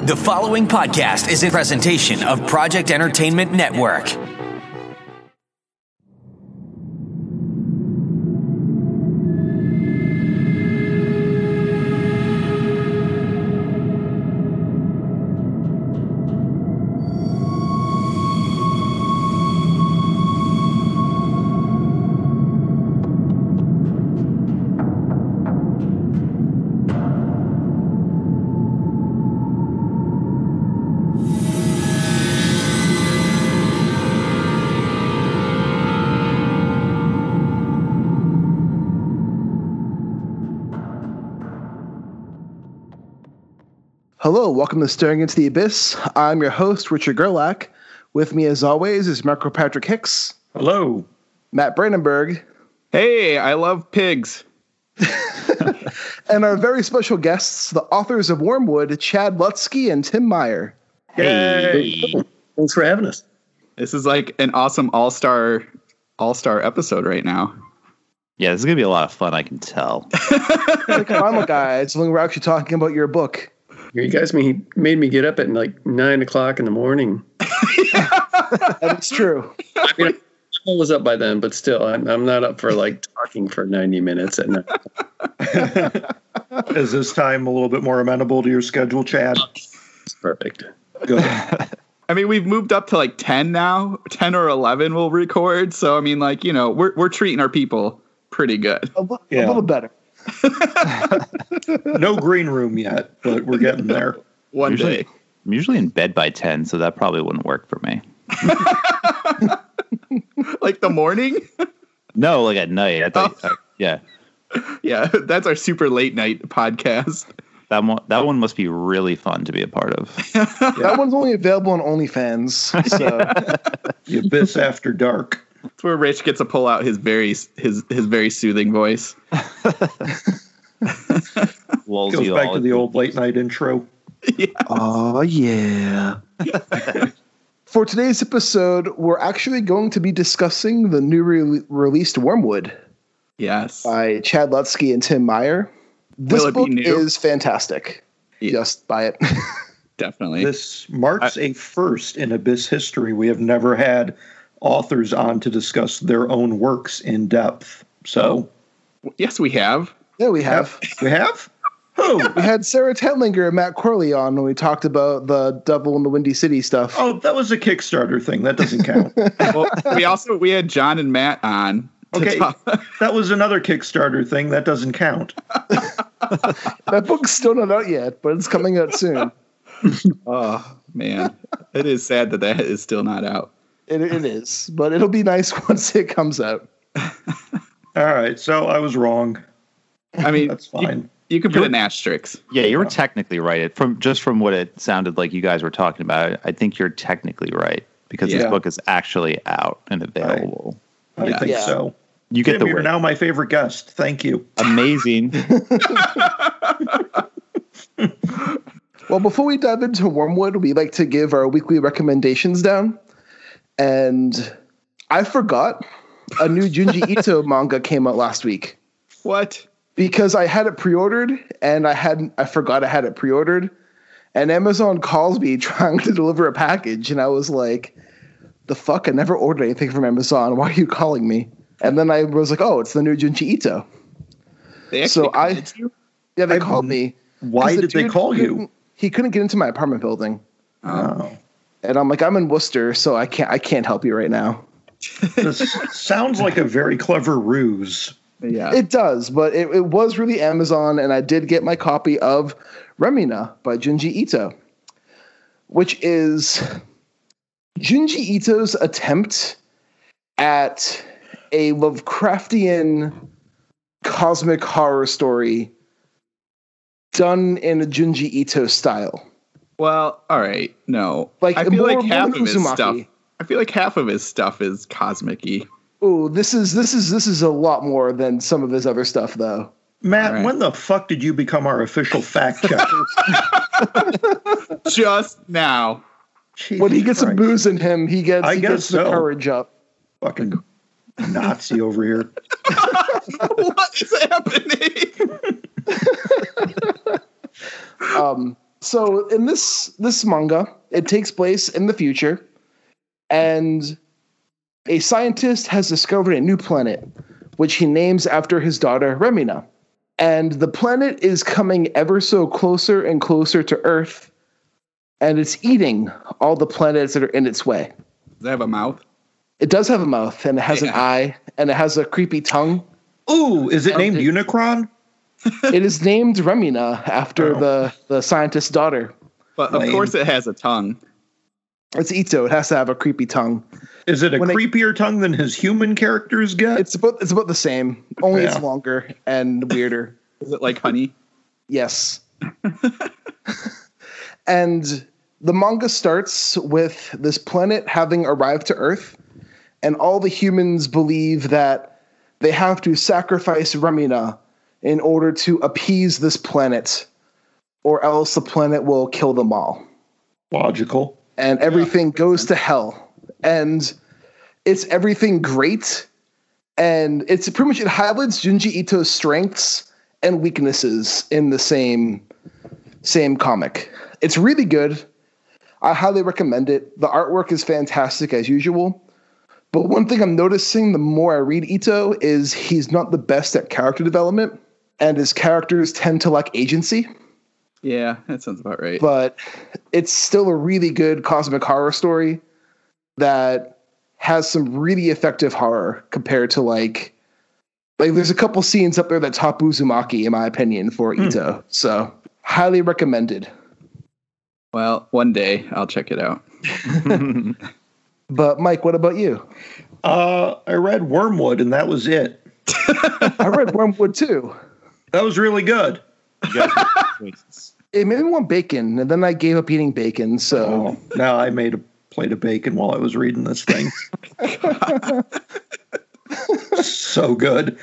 The following podcast is a presentation of Project Entertainment Network. Hello, welcome to Staring Into the Abyss. I'm your host, Richard Gerlach. With me, as always, is Marco Patrick Hicks. Hello. Matt Brandenburg. Hey, I love pigs. And our very special guests, the authors of Wormwood, Chad Lutzke and Tim Meyer. Hey. Thanks for having us. This is like an awesome all-star episode right now. Yeah, this is going to be a lot of fun, I can tell. Like, come on, guys, when we're actually talking about your book. You guys made me get up at like 9 o'clock in the morning. That's true. I mean, I was up by then, but still, I'm not up for like talking for 90 minutes at night. Is this time a little bit more amenable to your schedule, Chad? It's perfect. Good. I mean, we've moved up to like 10 now. 10 or 11 we'll record. So, I mean, like, you know, we're treating our people pretty good. A little better. No green room yet, but we're getting there. One day. I'm usually in bed by 10, so that probably wouldn't work for me. Like the morning? No, like at night. I thought, yeah. Yeah, that's our super late night podcast. That one must be really fun to be a part of. That one's only available on OnlyFans. So. The Abyss After Dark. That's where Rich gets to pull out his very soothing voice. Goes back to the old late night intro. Yeah. Oh, yeah. For today's episode, we're actually going to be discussing the new released Wormwood. Yes. By Chad Lutzke and Tim Meyer. This book is fantastic. Yeah. Just buy it. Definitely. This marks a first in Abyss history. We have never had authors on to discuss their own works in depth. So, yes, we have. Yeah, we have. We have? Who? We had Sarah Tetlinger and Matt Corley on when we talked about the Devil in the Windy City stuff. Oh, that was a Kickstarter thing. That doesn't count. Well, we had John and Matt on. Okay, that was another Kickstarter thing. That doesn't count. That book's still not out yet, but it's coming out soon. Oh, man. It is sad that is still not out. It is, but it'll be nice once it comes out. All right, so I was wrong. I mean, that's fine. You could put an asterisk. Yeah, you were technically right. From what it sounded like you guys were talking about, I think you're technically right because this book is actually out and available. I think so. You get Tim, you're now my favorite guest. Thank you. Amazing. Well, before we dive into Wormwood, we like to give our weekly recommendations down. And I forgot a new Junji Ito manga came out last week. What? Because I had it pre-ordered and I forgot I had it pre-ordered. And Amazon calls me trying to deliver a package. And I was like, the fuck? I never ordered anything from Amazon. Why are you calling me? And then I was like, oh, it's the new Junji Ito. They actually called you? Yeah, they called me. Why did they call you? He couldn't get into my apartment building. Oh. And I'm like, I'm in Worcester, so I can't help you right now. This sounds like a very clever ruse. Yeah, it does, but it was really Amazon, and I did get my copy of Remina by Junji Ito, which is Junji Ito's attempt at a Lovecraftian cosmic horror story done in a Junji Ito style. Well, all right, no. Like, I feel like half of his stuff is cosmic-y. Ooh, this is a lot more than some of his other stuff, though. Matt, when the fuck did you become our official fact checker? Just now. Jesus when he gets Christ. a booze in him, he gets the courage up. Fucking Nazi over here. What is happening? So in this manga, it takes place in the future, and a scientist has discovered a new planet, which he names after his daughter, Remina. And the planet is coming ever so closer and closer to Earth, and it's eating all the planets that are in its way. Does it have a mouth? It does have a mouth, and it has an eye, and it has a creepy tongue. Ooh, is it named Unicron? It is named Remina after the scientist's daughter. But of course it has a tongue. It's Ito. It has to have a creepy tongue. Is it a creepier tongue than his human characters get? It's about the same. Only it's longer and weirder. Is it like honey? Yes. And the manga starts with this planet having arrived to Earth, and all the humans believe that they have to sacrifice Remina in order to appease this planet, or else the planet will kill them all. Logical. And everything goes to hell. And it's everything great. And it's pretty much, it highlights Junji Ito's strengths and weaknesses in the same comic. It's really good. I highly recommend it. The artwork is fantastic as usual. But one thing I'm noticing the more I read Ito is he's not the best at character development, and his characters tend to lack agency. Yeah, that sounds about right. But it's still a really good cosmic horror story that has some really effective horror compared to like there's a couple scenes up there that top Uzumaki, in my opinion, for Ito. So highly recommended. Well, one day I'll check it out. But Mike, what about you? I read Wormwood, and that was it. I read Wormwood too. That was really good. It made me want bacon, and then I gave up eating bacon. So now I made a plate of bacon while I was reading this thing. So good.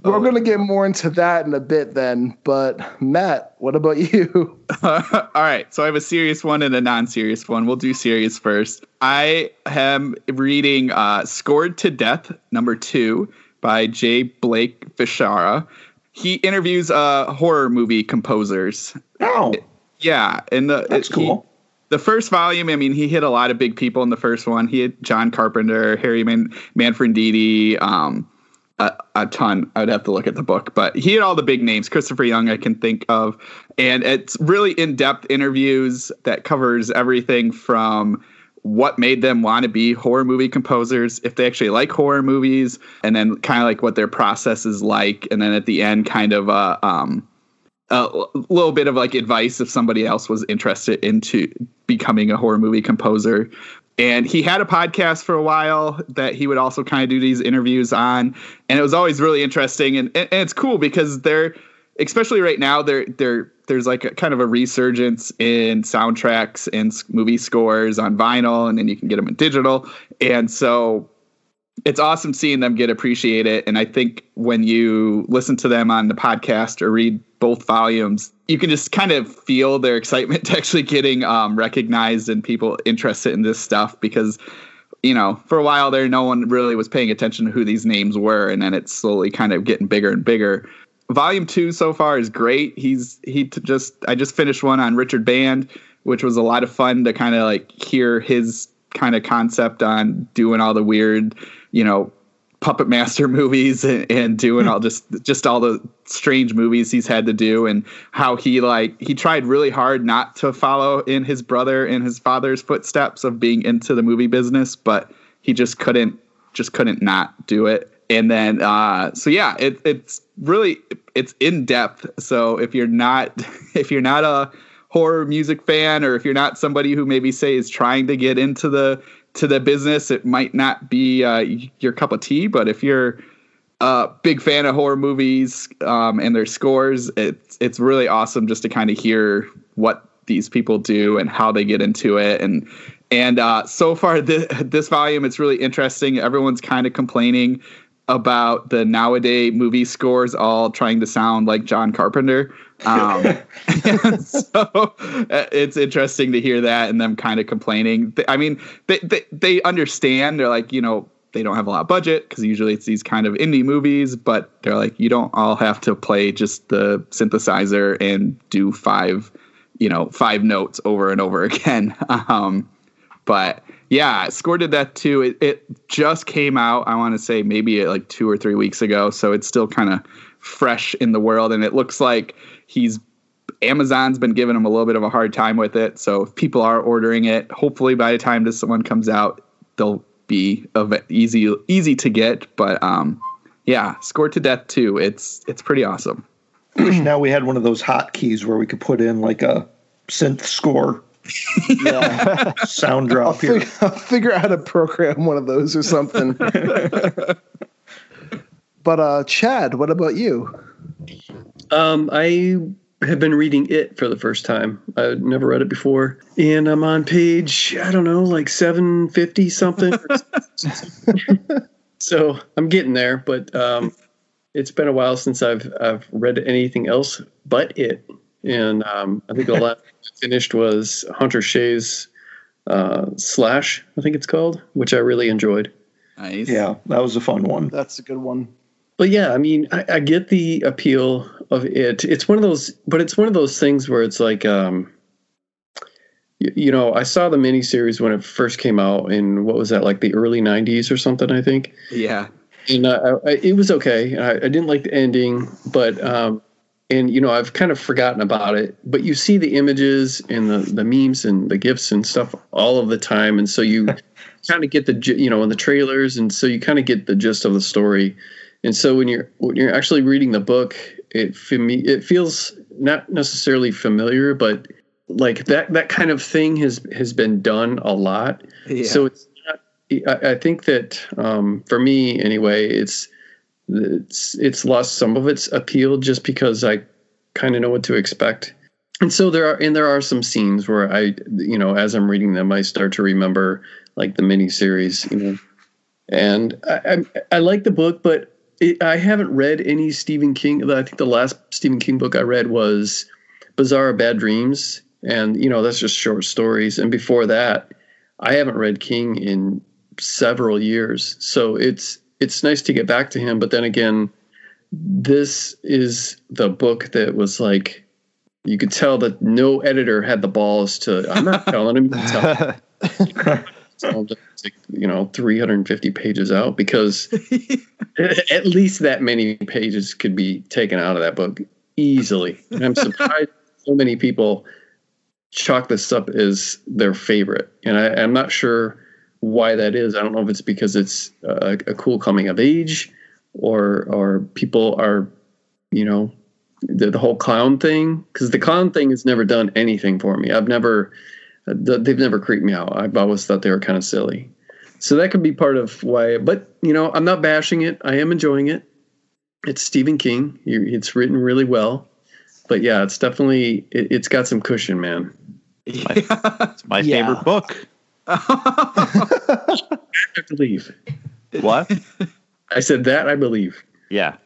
We're going to get more into that in a bit then. But Matt, what about you? All right. So I have a serious one and a non-serious one. We'll do serious first. I am reading Scored to Death, #2 by J. Blake Fichera. He interviews horror movie composers. Oh. Yeah. And that's cool. The first volume, I mean, he hit a lot of big people in the first one. He hit John Carpenter, Harry Manfredini, a ton. I would have to look at the book, but he had all the big names. Christopher Young, I can think of. And it's really in-depth interviews that covers everything from what made them want to be horror movie composers, if they actually like horror movies, and then kind of like what their process is like. And then at the end, kind of a little bit of like advice if somebody else was interested into becoming a horror movie composer. And he had a podcast for a while that he would also kind of do these interviews on. And it was always really interesting. And it's cool because they're, especially right now, there's like a kind of a resurgence in soundtracks and movie scores on vinyl, and then you can get them in digital. And so it's awesome seeing them get appreciated. And I think when you listen to them on the podcast or read both volumes, you can just kind of feel their excitement to actually getting recognized and people interested in this stuff, because, you know, for a while there, no one really was paying attention to who these names were. And then it's slowly kind of getting bigger and bigger. Volume 2 so far is great. I just finished one on Richard Band, which was a lot of fun to kind of like hear his kind of concept on doing all the weird, you know, Puppet Master movies and doing all just all the strange movies he's had to do, and how he tried really hard not to follow in his brother and his father's footsteps of being into the movie business, but he just couldn't not do it. And then, it's really, it's in depth. So if you're not a horror music fan, or if you're not somebody who maybe say is trying to get into the business, it might not be your cup of tea. But if you're a big fan of horror movies and their scores, it's really awesome just to kind of hear what these people do and how they get into it. And so far this volume, it's really interesting. Everyone's kind of complaining about the nowadays movie scores all trying to sound like John Carpenter. So it's interesting to hear that and them kind of complaining. I mean, they understand. They're like, you know, they don't have a lot of budget because usually it's these kind of indie movies, but they're like, you don't all have to play just the synthesizer and do 5 5 notes over and over again. But yeah, Score did that too. It just came out, I want to say maybe like 2 or 3 weeks ago. So it's still kind of fresh in the world. And it looks like Amazon's been giving him a little bit of a hard time with it. So if people are ordering it, hopefully by the time this one comes out, they'll be easy to get. But yeah, Scored to Death too. It's pretty awesome. I wish now we had one of those hotkeys where we could put in like a synth score. Yeah. Sound drop here. I'll figure out how to program one of those or something. But Chad, what about you? I have been reading it for the first time. I've never read it before. And I'm on page, I don't know, like 750 something. So I'm getting there, but it's been a while since I've read anything else but it. And I think the last I finished was Hunter Shay's Slash, I think it's called, which I really enjoyed. Nice. Yeah, that was a fun one. That's a good one. But yeah, I mean, I get the appeal of it. It's one of those things where it's like, I saw the miniseries when it first came out in, what was that, like the early 90s or something, I think. Yeah. And it was okay. I didn't like the ending, but, I've kind of forgotten about it. But you see the images and the memes and the GIFs and stuff all of the time. And so you kind of get in the trailers. And so you kind of get the gist of the story. And so when you're actually reading the book, it feels not necessarily familiar, but like that kind of thing has been done a lot. Yeah. So it's not, I think that for me anyway, it's lost some of its appeal just because I kind of know what to expect. And so there are some scenes where I, as I'm reading them, I start to remember like the miniseries, and I like the book, but I haven't read any Stephen King. I think the last Stephen King book I read was Bizarre Bad Dreams. And, that's just short stories. And before that, I haven't read King in several years. So it's nice to get back to him. But then again, this is the book that was like, you could tell that no editor had the balls to, I'm not telling him to tell. 350 pages out, because at least that many pages could be taken out of that book easily. And I'm surprised so many people chalk this up as their favorite. And I'm not sure why that is. I don't know if it's because it's a cool coming of age, or people are, the whole clown thing. Because the clown thing has never done anything for me. They've never creeped me out. I've always thought they were kind of silly. So that could be part of why. But, I'm not bashing it. I am enjoying it. It's Stephen King. It's written really well. But yeah, it's definitely, it's got some cushion, man. It's my favorite book. I believe. What? I said that, I believe. Yeah.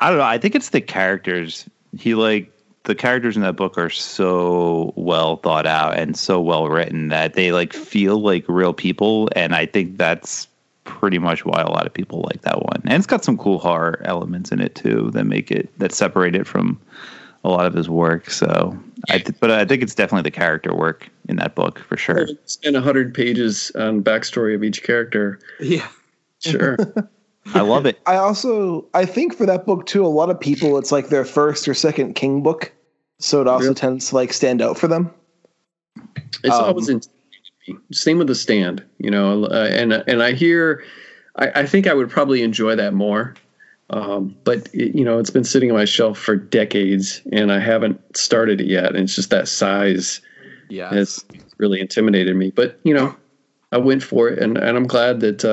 I don't know. I think it's the characters. The characters in that book are so well thought out and so well written that they feel like real people. And I think that's pretty much why a lot of people like that one. And it's got some cool horror elements in it too that separate it from a lot of his work. So but I think it's definitely the character work in that book for sure. Spend 100 pages on backstory of each character. Yeah, sure. I love it. I think for that book too, a lot of people, it's like their first or second King book. So it also tends to stand out for them. It's always intimidating me. Same with The Stand, and I hear, I think I would probably enjoy that more. But it's been sitting on my shelf for decades and I haven't started it yet. And it's just that size has really intimidated me, but I went for it and I'm glad that,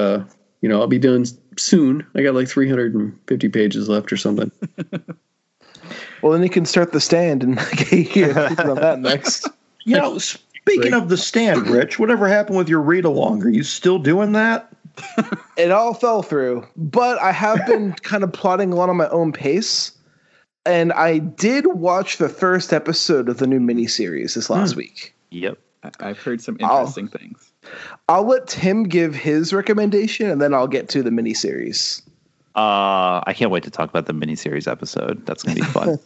I'll be done soon. I got like 350 pages left or something. Well, then you can start The Stand and get on that next. Speaking of The Stand, Rich, whatever happened with your read along? Are you still doing that? It all fell through, but I have been kind of plotting along on my own pace. And I did watch the first episode of the new miniseries this last week. Yep. I've heard some interesting things. I'll let Tim give his recommendation and then I'll get to the miniseries. I can't wait to talk about the miniseries episode. That's going to be fun.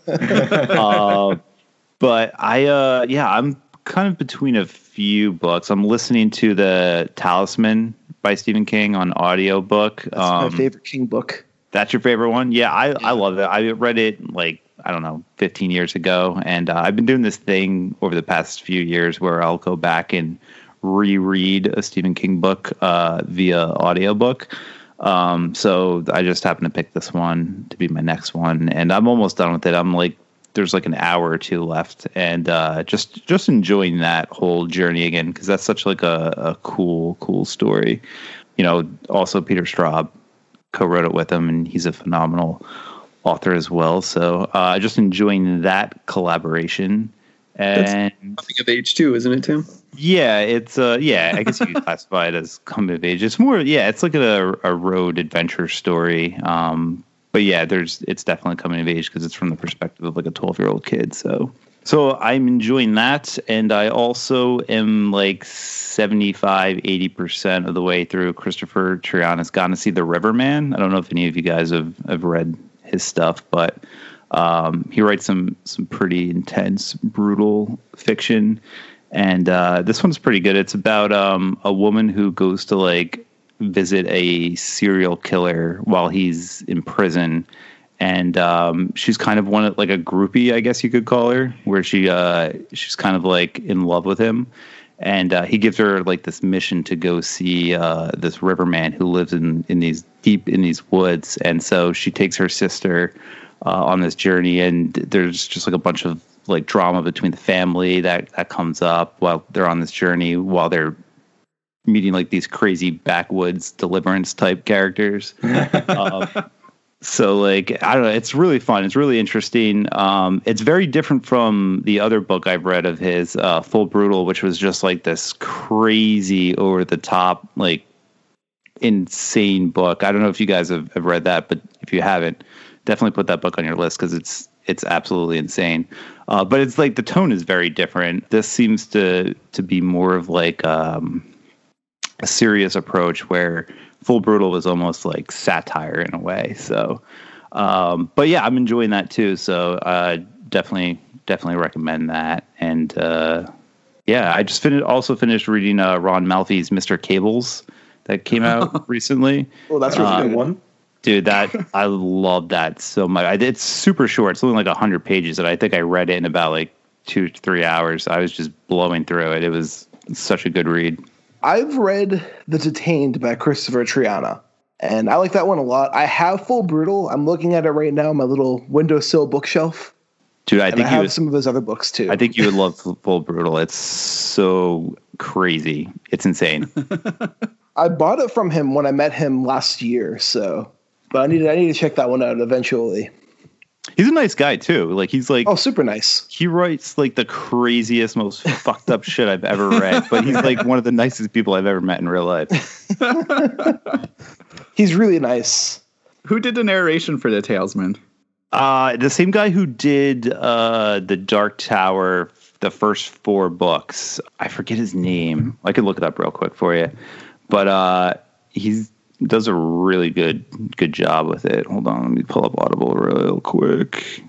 But I'm kind of between a few books. I'm listening to the Talisman by Stephen King on audiobook. That's my favorite King book. That's your favorite one? Yeah, I love it. I read it like, I don't know, 15 years ago. And I've been doing this thing over the past few years where I'll go back and reread a Stephen King book via audiobook. So I just happened to pick this one to be my next one. And I'm almost done with it. I'm like, there's like an hour or two left. And just enjoying that whole journey again, because that's such like a cool story. You know, also Peter Straub co-wrote it with him, and he's a phenomenal author as well. So just enjoying that collaboration. And coming of age too, isn't it, Tim? Yeah, it's I guess you could classify it as coming of age. It's more, it's like a road adventure story. But yeah, it's definitely coming of age because it's from the perspective of like a 12-year-old kid. So I'm enjoying that, and I also am like 75-80% of the way through Kristopher Triana's Gone to See the Riverman. I don't know if any of you guys have read his stuff, but he writes some pretty intense, brutal fiction, and this one's pretty good. It's about a woman who goes to like visit a serial killer while he's in prison. And she's kind of like a groupie, I guess you could call her, where she's kind of like in love with him. And he gives her like this mission to go see this riverman who lives in these woods. And so she takes her sister on this journey, and there's just like a bunch of like drama between the family that comes up while they're on this journey, while they're meeting like these crazy backwoods deliverance type characters. So like, I don't know, it's really fun. It's really interesting. It's very different from the other book I've read of his, Full Brutal, which was just like this crazy over the top, like insane book. I don't know if you guys have read that, but if you haven't, definitely put that book on your list because it's absolutely insane. But it's like the tone is very different. This seems to be more of like a serious approach, where Full Brutal was almost like satire in a way. So, but yeah, I'm enjoying that too. So, definitely recommend that. And, I just finished reading, Ron Malfi's Mr. Cables that came out recently. Oh, that's a really good one. Dude, I love that so much. It's super short. It's only like 100 pages, and I think I read it in about like 2 to 3 hours. I was just blowing through it. It was such a good read. I've read The Detained by Kristopher Triana, and I like that one a lot. I have Full Brutal. I'm looking at it right now on my little windowsill bookshelf. Dude, I think I have some of his other books too. I think you would love Full Brutal. It's so crazy. It's insane. I bought it from him when I met him last year, but I need to check that one out eventually. He's a nice guy too. Like he's like, oh, super nice. He writes like the craziest, most fucked up shit I've ever read, but he's like one of the nicest people I've ever met in real life. He's really nice. Who did the narration for The Talisman? The same guy who did The Dark Tower, the first 4 books. I forget his name. I could look it up real quick for you, but he does a really good job with it. Hold on, let me pull up Audible real quick.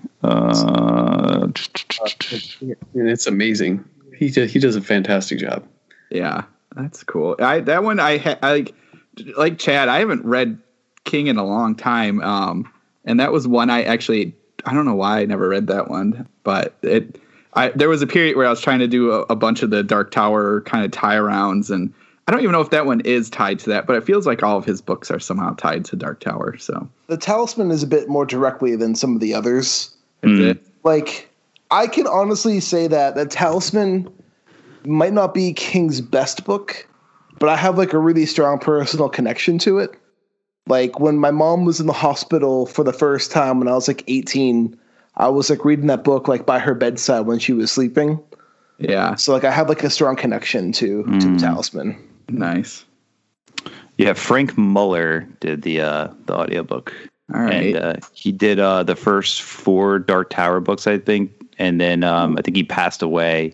It's amazing. He does a fantastic job. Yeah, that's cool. That one I like Chad. I haven't read King in a long time, and that was one I don't know why I never read that one, but there was a period where I was trying to do a bunch of the Dark Tower kind of tie-arounds, and I don't even know if that one is tied to that, but it feels like all of his books are somehow tied to Dark Tower. So The Talisman is a bit more directly than some of the others. Is it? Like, I can honestly say that The Talisman might not be King's best book, but I have like a really strong personal connection to it. Like when my mom was in the hospital for the first time when I was like 18, I was like reading that book like by her bedside when she was sleeping. Yeah. So like I have like a strong connection to The Talisman. Nice. Yeah, Frank Muller did the audiobook. All right. And he did the first 4 Dark Tower books, I think, and then I think he passed away.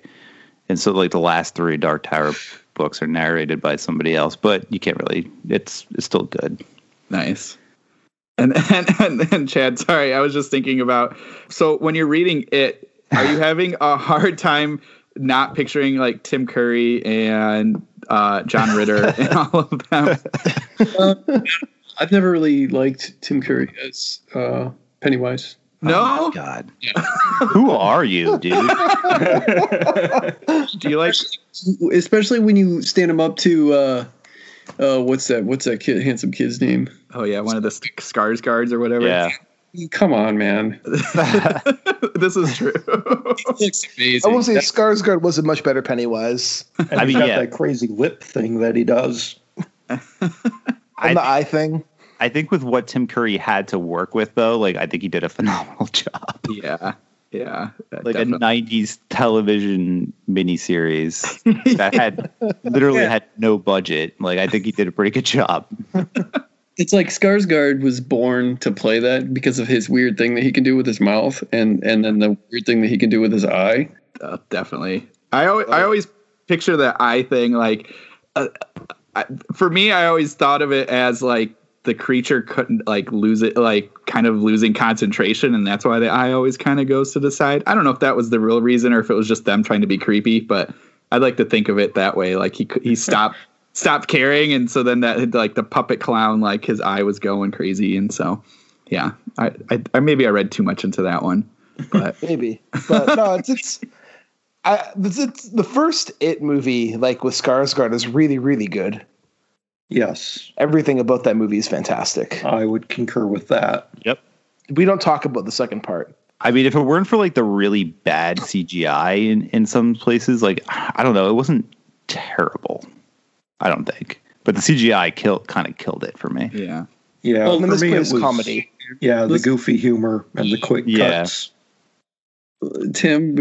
And so like the last 3 Dark Tower books are narrated by somebody else, but you can't really, it's still good. Nice. And Chad, sorry, I was just thinking about, so when you're reading it, Are you having a hard time not picturing like Tim Curry and John Ritter and all of them? I've never really liked Tim Curry as Pennywise. No? Oh, God. Who are you, dude? Do you like... Especially when you stand him up to... what's that kid, handsome kid's name? Oh, yeah, one of the Scars guards or whatever. Yeah. Come on, man. This is true. He looks amazing. I will say Skarsgård was a much better Pennywise. And he's got that crazy lip thing that he does. And the eye thing. I think with what Tim Curry had to work with, though, like I think he did a phenomenal job. Yeah. Like definitely. A 90s television miniseries that had literally had no budget. Like I think he did a pretty good job. It's like Skarsgård was born to play that because of his weird thing that he can do with his mouth, and then the weird thing that he can do with his eye. Definitely. I always picture the eye thing like for me. I always thought of it as like the creature couldn't like lose it, like kind of losing concentration, and that's why the eye always kind of goes to the side. I don't know if that was the real reason or if it was just them trying to be creepy, but I'd like to think of it that way. Like he stopped caring, and so then that like the puppet clown, like his eye was going crazy, and so yeah, I maybe I read too much into that one, but maybe. But no, it's the first It movie, like with Skarsgård, is really, really good. Yes. Everything about that movie is fantastic. I would concur with that. Yep. We don't talk about the second part. I mean, if it weren't for like the really bad CGI in some places, like I don't know, it wasn't terrible. I don't think, but the CGI kind of killed it for me. Yeah. Yeah. Well, for this me, it was was comedy. Yeah, the goofy humor and the quick cuts. Tim,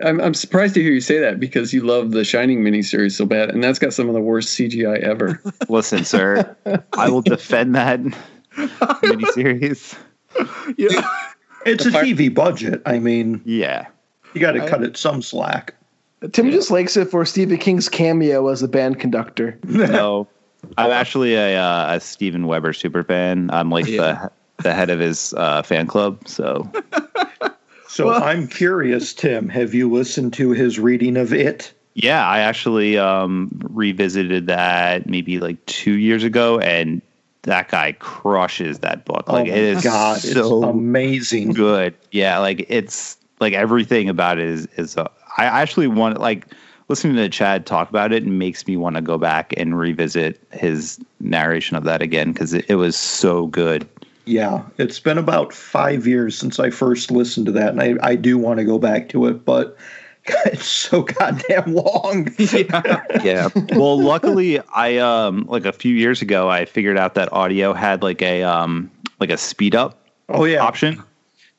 I'm surprised to hear you say that because you love the Shining miniseries so bad, and that's got some of the worst CGI ever. Listen, sir, I will defend that miniseries. Yeah. It's a TV budget. I mean, yeah, you got to cut it some slack. Tim just likes it for Stephen King's cameo as the band conductor. No, I'm actually a Steven Weber super fan. I'm like the head of his fan club. So I'm curious, Tim, have you listened to his reading of It? Yeah, I actually revisited that maybe like 2 years ago, and that guy crushes that book. Like, oh it is God, so it's amazing. Good. Yeah, like it's like everything about it is I actually want, like, listening to Chad talk about it makes me want to go back and revisit his narration of that again because it was so good. Yeah, it's been about 5 years since I first listened to that, and I do want to go back to it, but God, it's so goddamn long. Yeah. Well, luckily, I like a few years ago, I figured out that audio had like a speed up option,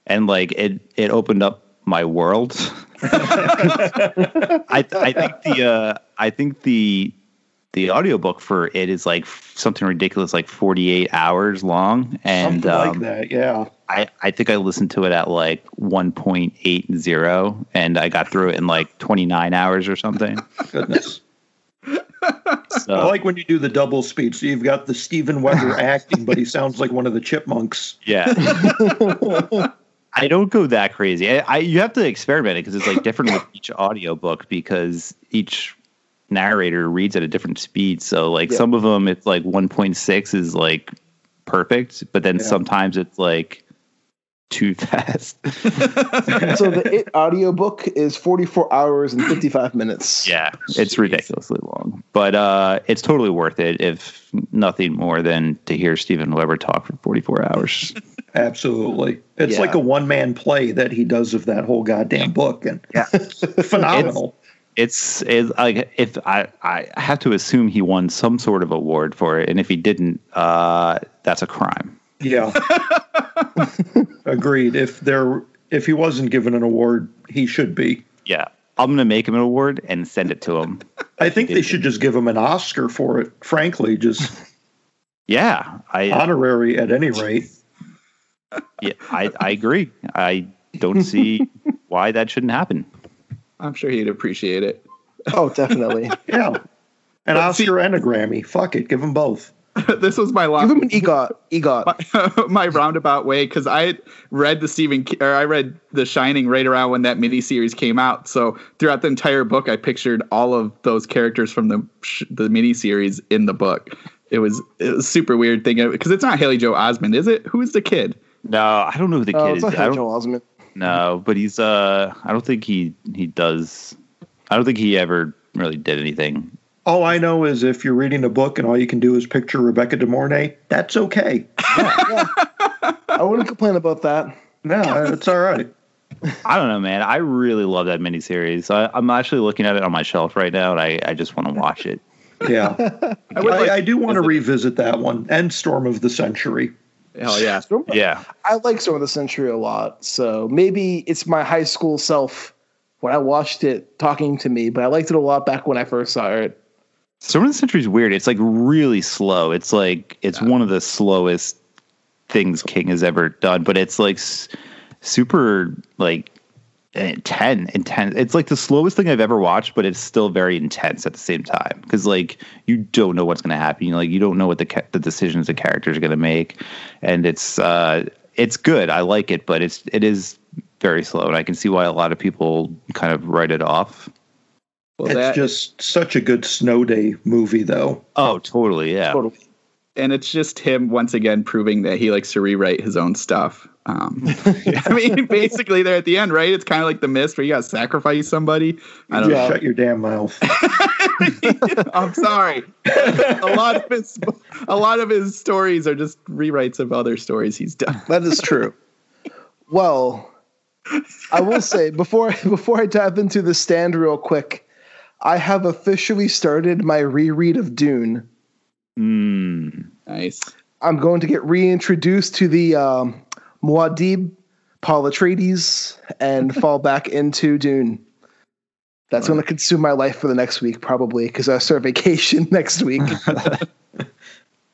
and like it opened up my world. I think the audiobook for it is like something ridiculous, like 48 hours long, and something like that. Yeah. I think I listened to it at like 1.80, and I got through it in like 29 hours or something. Goodness. So, I like when you do the double speed. So you've got the Steven Weber acting, but he sounds like one of the chipmunks. Yeah. I don't go that crazy. You have to experiment it because it's like different with each audiobook because each narrator reads at a different speed. So like some of them, it's like 1.6 is like perfect, but then sometimes it's like too fast. So the It audiobook is 44 hours and 55 minutes. Yeah, it's ridiculously long, but it's totally worth it if nothing more than to hear Steven Weber talk for 44 hours. Absolutely. It's like a one-man play that he does of that whole goddamn book, and it's phenomenal. It's like, if I have to assume he won some sort of award for it, and if he didn't, that's a crime. Yeah. Agreed. If he wasn't given an award, he should be. Yeah. I'm gonna make him an award and send it to him. I think they should just give him an Oscar for it, frankly, just honorary at any rate. Yeah, I agree. I don't see why that shouldn't happen. I'm sure he'd appreciate it. Oh, definitely. Yeah. An Oscar and a Grammy. Fuck it. Give them both. this was my Give him an EGOT. my roundabout way, because I read I read The Shining right around when that miniseries came out. So throughout the entire book, I pictured all of those characters from the miniseries in the book. It was a super weird thing because it's not Haley Joel Osment, is it? Who's the kid? No, I don't know who the kid it's is. not Haley Joel Osment. No, but he's I don't think he does. I don't think he ever really did anything. All I know is if you're reading a book and all you can do is picture Rebecca De Mornay, that's okay. Yeah. I wouldn't complain about that. No, it's all right. I don't know, man. I really love that miniseries. I'm actually looking at it on my shelf right now, and I just want to watch it. Yeah. I do want to revisit that one and Storm of the Century. Hell yeah. Yeah. I like Storm of the Century a lot, so maybe it's my high school self when I watched it talking to me, but I liked it a lot back when I first saw it. Storm of the Century is weird. It's like really slow. It's like one of the slowest things King has ever done, but it's like super like intense. It's like the slowest thing I've ever watched, but it's still very intense at the same time because like you don't know what's going to happen. You don't know what the decisions the characters are going to make, and it's good. I like it, but it is very slow, and I can see why a lot of people kind of write it off. Well, it's just such a good snow day movie, though. Oh, totally, yeah. Totally. And it's just him once again proving that he likes to rewrite his own stuff. I mean, basically, there at the end, right? It's kind of like The Mist, where you got to sacrifice somebody. I don't know. Shut your damn mouth. I'm sorry. A lot of his stories are just rewrites of other stories he's done. That is true. Well, I will say before I dive into the stand real quick, I have officially started my reread of Dune. Nice. I'm going to get reintroduced to the Muad'Dib, Paul Atreides, and fall back into Dune. That's going to consume my life for the next week, probably, because I start vacation next week.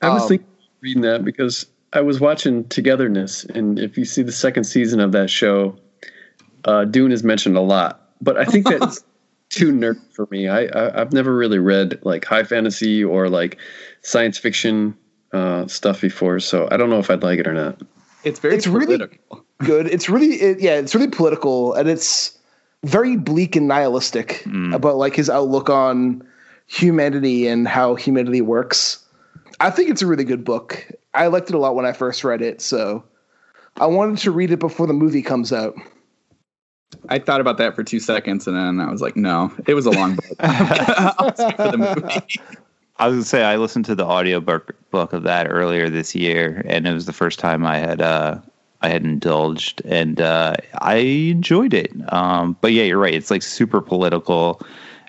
I was thinking reading that because I was watching Togetherness, and if you see the second season of that show, Dune is mentioned a lot. But I think that's too nerd for me. I've never really read like high fantasy or like science fiction stuff before, so I don't know if I'd like it or not. It's political. Really good. It's really political, and it's very bleak and nihilistic about like his outlook on humanity and how humanity works. I think it's a really good book. I liked it a lot when I first read it, so I wanted to read it before the movie comes out. I thought about that for 2 seconds, and then I was like, no, it was a long book. I'll stick for the movie. I was going to say, I listened to the audio book of that earlier this year, and it was the first time I had indulged, and I enjoyed it. But yeah, you're right. It's like super political.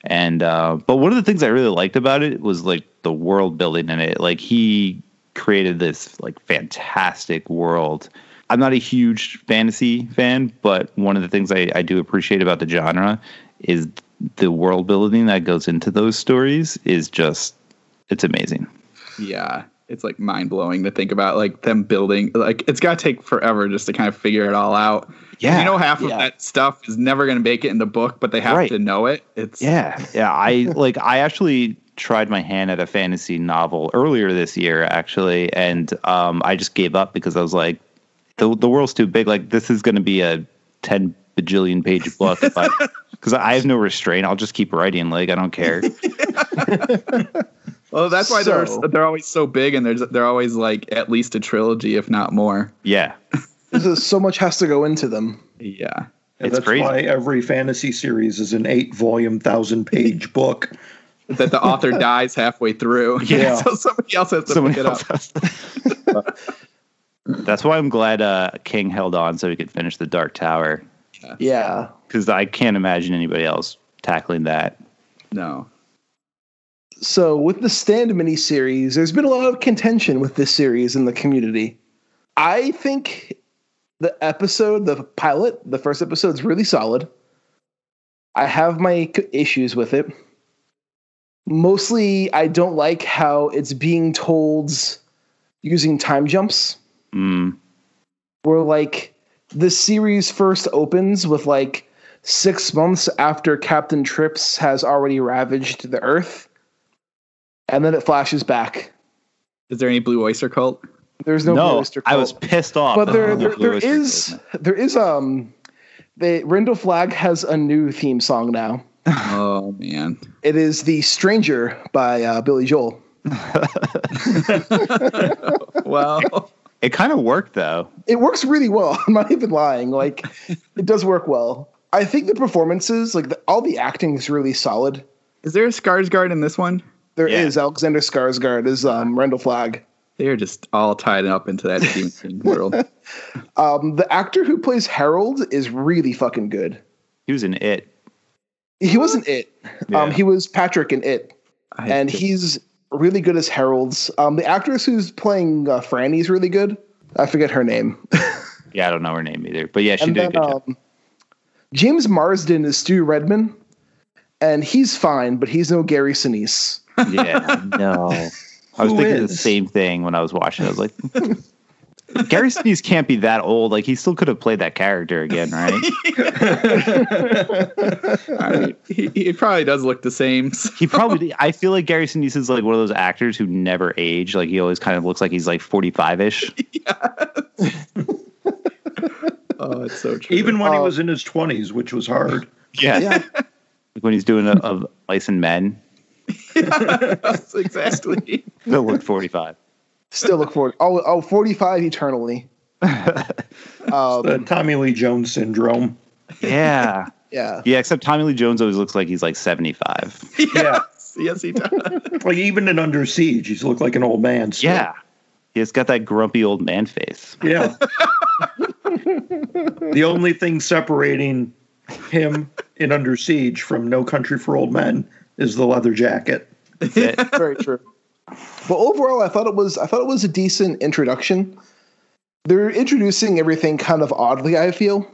And but one of the things I really liked about it was like the world building in it. Like he created this like fantastic world. I'm not a huge fantasy fan, but one of the things I do appreciate about the genre is the world building that goes into those stories is just, it's amazing. Yeah. It's like mind blowing to think about like them building, like it's got to take forever just to kind of figure it all out. Yeah. You know, half of that stuff is never going to make it in the book, but they have to know it. It's Yeah. I actually tried my hand at a fantasy novel earlier this year, actually. And I just gave up because I was like, the world's too big. Like this is going to be a 10 bajillion page book. Because I have no restraint. I'll just keep writing. Like, I don't care. Well, that's why they're always so big, and they're always like at least a trilogy, if not more. Yeah. So much has to go into them. Yeah. And that's crazy. Why every fantasy series is an 8-volume, 1,000-page book. That the author dies halfway through. Yeah. So somebody else has to pick it up. That's why I'm glad King held on so he could finish The Dark Tower. Yeah. Because I can't imagine anybody else tackling that. No. So with the Stand miniseries, there's been a lot of contention with this series in the community. I think the pilot, the first episode, is really solid. I have my issues with it. Mostly, I don't like how it's being told using time jumps. Where like the series first opens with like 6 months after Captain Trips has already ravaged the Earth. And then it flashes back. Is there any Blue Oyster Cult? There's no Blue Oyster Cult. I was pissed off. But there is Rendell Flag has a new theme song now. Oh man. It is The Stranger by Billy Joel. Wow. It kind of worked though. It works really well. I'm not even lying. Like, it does work well. I think the performances, like all the acting is really solid. Is there a Skarsgård in this one? There is. Alexander Skarsgård is Rendell Flag. They're just all tied up into that Stephen King world. The actor who plays Harold is really fucking good. He was in It. He wasn't It. Yeah. He was Patrick in It. He's really good as Harold's. The actress who's playing Franny's really good. I forget her name. Yeah, I don't know her name either. But yeah, she did a good job. James Marsden is Stu Redman, and he's fine, but he's no Gary Sinise. Yeah, no. I was thinking the same thing when I was watching it. I was like, Gary Sinise can't be that old. Like, he still could have played that character again, right? He probably does look the same. So. He probably. I feel like Gary Sinise is like one of those actors who never age. Like, he always kind of looks like he's like 45-ish. Oh, it's so true. Even when he was in his 20s, which was hard. Yeah. Like when he's doing a Mice and Men. Yes, exactly. Still look 45. Still look forward. 45 eternally. The Tommy Lee Jones syndrome. Yeah. Yeah. Yeah, except Tommy Lee Jones always looks like he's like 75. Yes, he does. Like, even in Under Siege, he's looked like an old man. Still. Yeah. He's got that grumpy old man face. Yeah. The only thing separating him in Under Siege from No Country for Old Men is the leather jacket. That's it. Very true. But overall, I thought it was a decent introduction. They're introducing everything kind of oddly, I feel,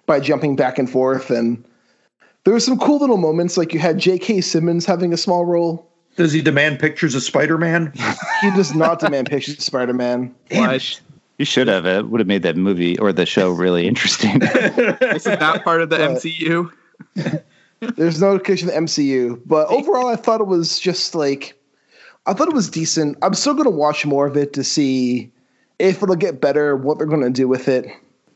by jumping back and forth, and there were some cool little moments. Like, you had J.K. Simmons having a small role. Does he demand pictures of Spider-Man? He does not demand pictures of Spider-Man. You should have. It would have made that movie or the show really interesting. This is not part of the MCU. There's no connection to the MCU. But overall, I thought it was just like, I thought it was decent. I'm still going to watch more of it to see if it'll get better, what they're going to do with it.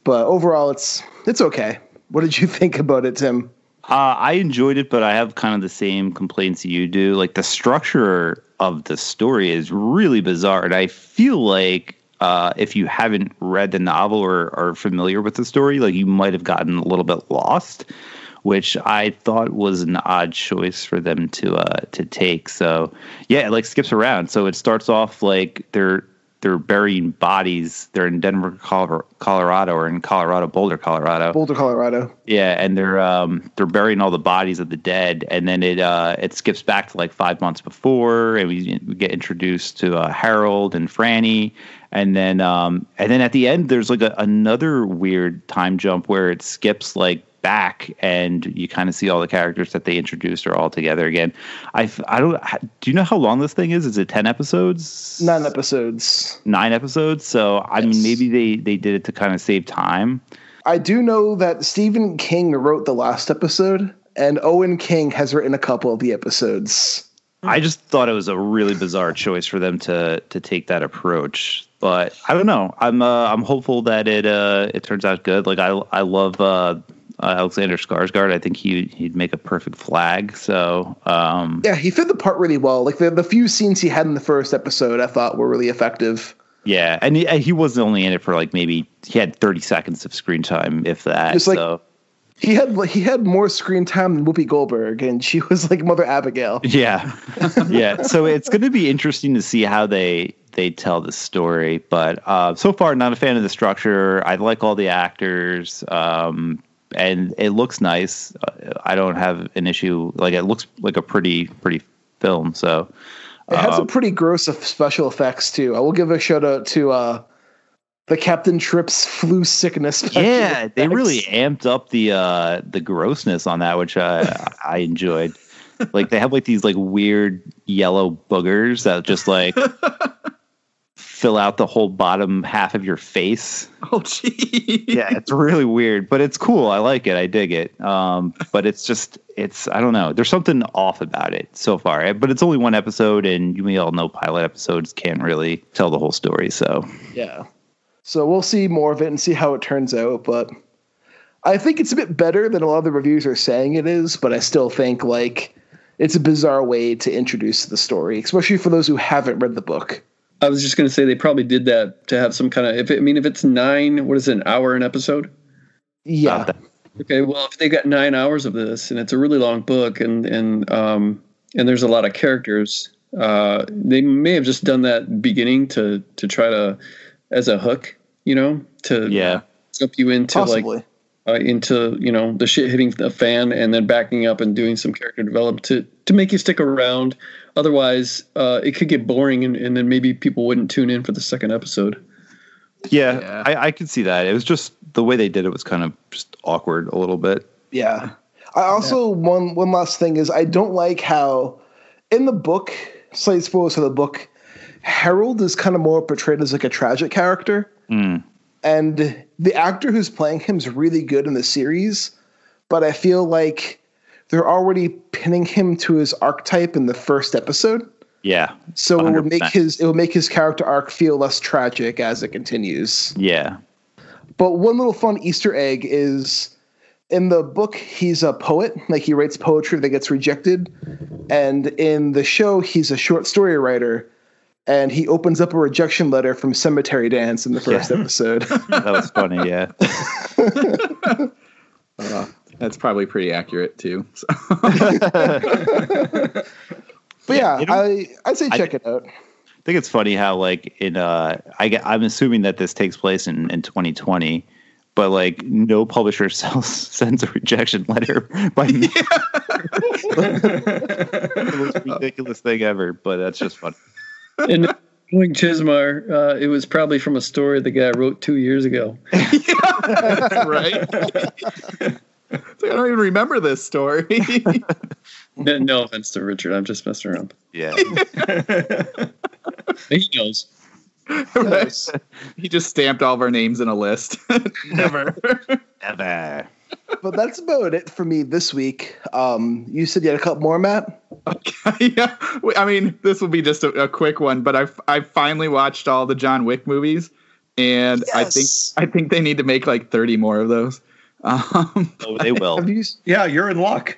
But overall, it's okay. What did you think about it, Tim? I enjoyed it, but I have kind of the same complaints you do. Like, the structure of the story is really bizarre. And I feel like if you haven't read the novel or are familiar with the story, like, you might have gotten a little bit lost, which I thought was an odd choice for them to take. So yeah, it like skips around. So it starts off like they're burying bodies. They're in Denver, Colorado, or in Boulder, Colorado. Yeah, and they're burying all the bodies of the dead, and then it skips back to like 5 months before, and we get introduced to Harold and Franny, and then at the end there's like another weird time jump where it skips like back, and you kind of see all the characters that they introduced are all together again. I don't. Do you know how long this thing is? Is it 10 episodes? 9 episodes. 9 episodes. So I mean, maybe they did it to kind of save time. I do know that Stephen King wrote the last episode, and Owen King has written a couple of the episodes. I just thought it was a really bizarre choice for them to take that approach. But I don't know. I'm hopeful that it turns out good. Like, I love Alexander Skarsgård. I think he'd make a perfect Flag. So yeah, he fit the part really well. Like, the few scenes he had in the first episode, I thought were really effective. Yeah, and he wasn't only in it for like maybe he had 30 seconds of screen time, if that. Just like, so he had more screen time than Whoopi Goldberg, and she was like Mother Abigail. Yeah, yeah. So it's going to be interesting to see how they tell the story. But so far, not a fan of the structure. I like all the actors. And it looks nice. I don't have an issue. Like, it looks like a pretty film. So it has some pretty gross special effects too. I will give a shout out to the Captain Trips flu sickness. Yeah, they really amped up the grossness on that, which I enjoyed. Like, they have like these like weird yellow boogers that just like fill out the whole bottom half of your face. Oh, gee. Yeah, it's really weird, but it's cool. I like it. I dig it. But it's I don't know. There's something off about it so far. But it's only one episode, and we all know pilot episodes can't really tell the whole story. So yeah. So we'll see more of it and see how it turns out. But I think it's a bit better than a lot of the reviews are saying it is. But I still think like it's a bizarre way to introduce the story, especially for those who haven't read the book. I was just going to say they probably did that to have some kind of, if it's 9, what is it, an hour an episode? Yeah. Okay, well, if they got 9 hours of this and it's a really long book and there's a lot of characters, they may have just done that beginning to try to, as a hook, to jump you into possibly. Into the shit hitting the fan and then backing up and doing some character development to make you stick around. Otherwise, it could get boring and then maybe people wouldn't tune in for the second episode. Yeah. I could see that. It was just the way they did it was kind of just awkward a little bit. Yeah. I also, one last thing is I don't like how in the book, slight spoilers for the book, Harold is kind of more portrayed as like a tragic character. Mm. And the actor who's playing him is really good in the series, but I feel like they're already pinning him to his archetype in the first episode. Yeah. So 100%. it would make his character arc feel less tragic as it continues. Yeah. But one little fun Easter egg is in the book, he's a poet. Like he writes poetry that gets rejected. And in the show, he's a short story writer. And he opens up a rejection letter from Cemetery Dance in the first episode. That was funny, yeah. That's probably pretty accurate, too. So. But yeah, I'd say check it out. I think it's funny how, like, I'm assuming that this takes place in 2020, but, like, no publisher sends a rejection letter by mail. The most ridiculous thing ever, but that's just funny. And knowing Chismar, it was probably from a story the guy wrote 2 years ago. Right? It's like, I don't even remember this story. No offense to Richard. I'm just messing around. Yeah. He knows. Right? He just stamped all of our names in a list. Never. Never. But that's about it for me this week. You said you had a couple more, Matt? Okay, yeah. I mean, this will be just a quick one, but I finally watched all the John Wick movies, and Yes. I think they need to make like 30 more of those. Oh, they will. Yeah, you're in luck.